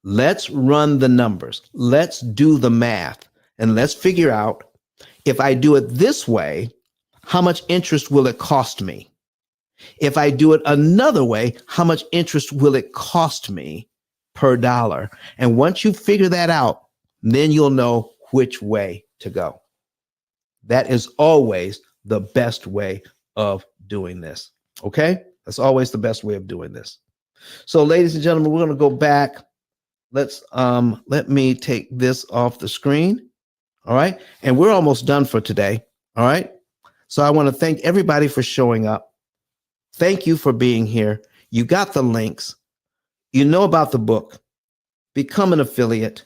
Speaker 1: Let's run the numbers. Let's do the math, and let's figure out, if I do it this way, how much interest will it cost me? If I do it another way, how much interest will it cost me per dollar? And once you figure that out, then you'll know which way to go. That is always the best way of doing this. Okay? That's always the best way of doing this. So, ladies and gentlemen, we're going to go back. Let me take this off the screen. All right? And we're almost done for today. All right? So I want to thank everybody for showing up. Thank you for being here. You got the links. You know about the book. Become an affiliate.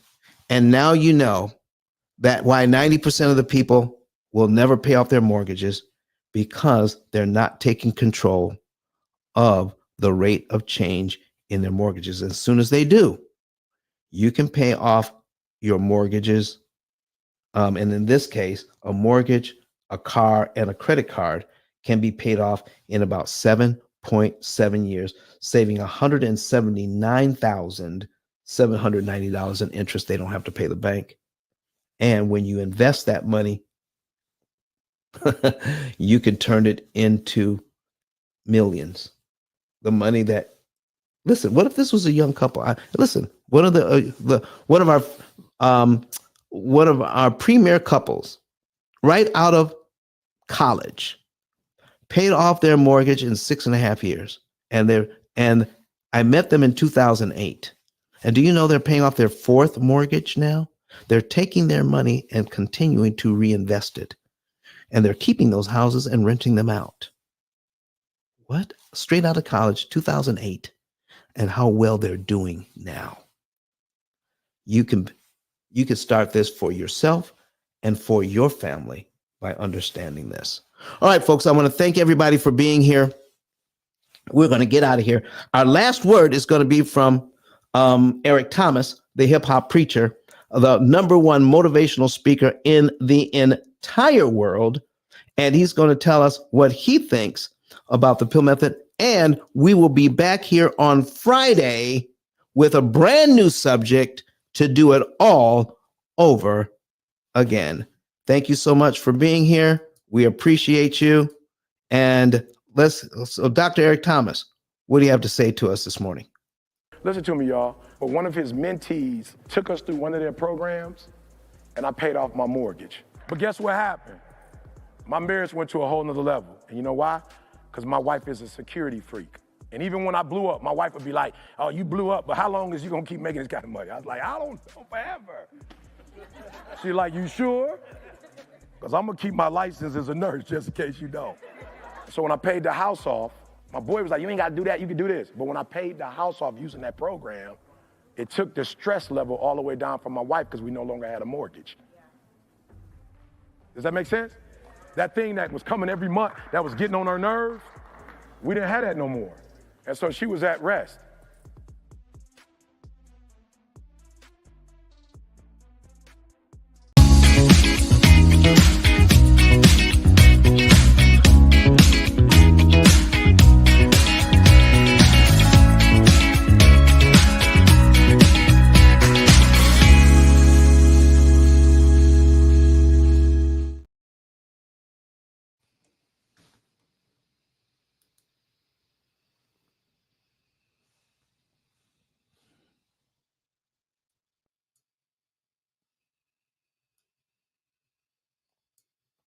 Speaker 1: And now you know that why 90% of the people will never pay off their mortgages, because they're not taking control of the rate of change in their mortgages. As soon as they do, you can pay off your mortgages. And in this case, a mortgage, a car, and a credit card can be paid off in about 7.7 years, saving $179,790 in interest. They don't have to pay the bank. And when you invest that money, you can turn it into millions. The money that, listen, what if this was a young couple? One of our premier couples, right out of college, paid off their mortgage in 6.5 years. And I met them in 2008. And do you know they're paying off their 4th mortgage now? They're taking their money and continuing to reinvest it. And they're keeping those houses and renting them out. What? Straight out of college, 2008. And how well they're doing now. You can start this for yourself and for your family by understanding this. All right, folks, I want to thank everybody for being here. We're going to get out of here. Our last word is going to be from Eric Thomas, the hip hop preacher, the #1 motivational speaker in the entire world. And he's going to tell us what he thinks about the P.I.L.L method. And we will be back here on Friday with a brand new subject to do it all over again. Thank you so much for being here. We appreciate you. And so Dr. Eric Thomas, what do you have to say to us this morning?
Speaker 4: Listen to me, y'all. But one of his mentees took us through one of their programs, and I paid off my mortgage. But guess what happened? My marriage went to a whole nother level. And you know why? Because my wife is a security freak. And even when I blew up, my wife would be like, "Oh, you blew up, but how long is you gonna keep making this kind of money?" I was like, "I don't know, forever." She's like, "You sure?" Because I'm gonna keep my license as a nurse just in case you don't. So when I paid the house off, my boy was like, "You ain't gotta do that, you can do this." But when I paid the house off using that program, it took the stress level all the way down for my wife because we no longer had a mortgage. Does that make sense? That thing that was coming every month, that was getting on her nerves, we didn't have that no more. And so she was at rest.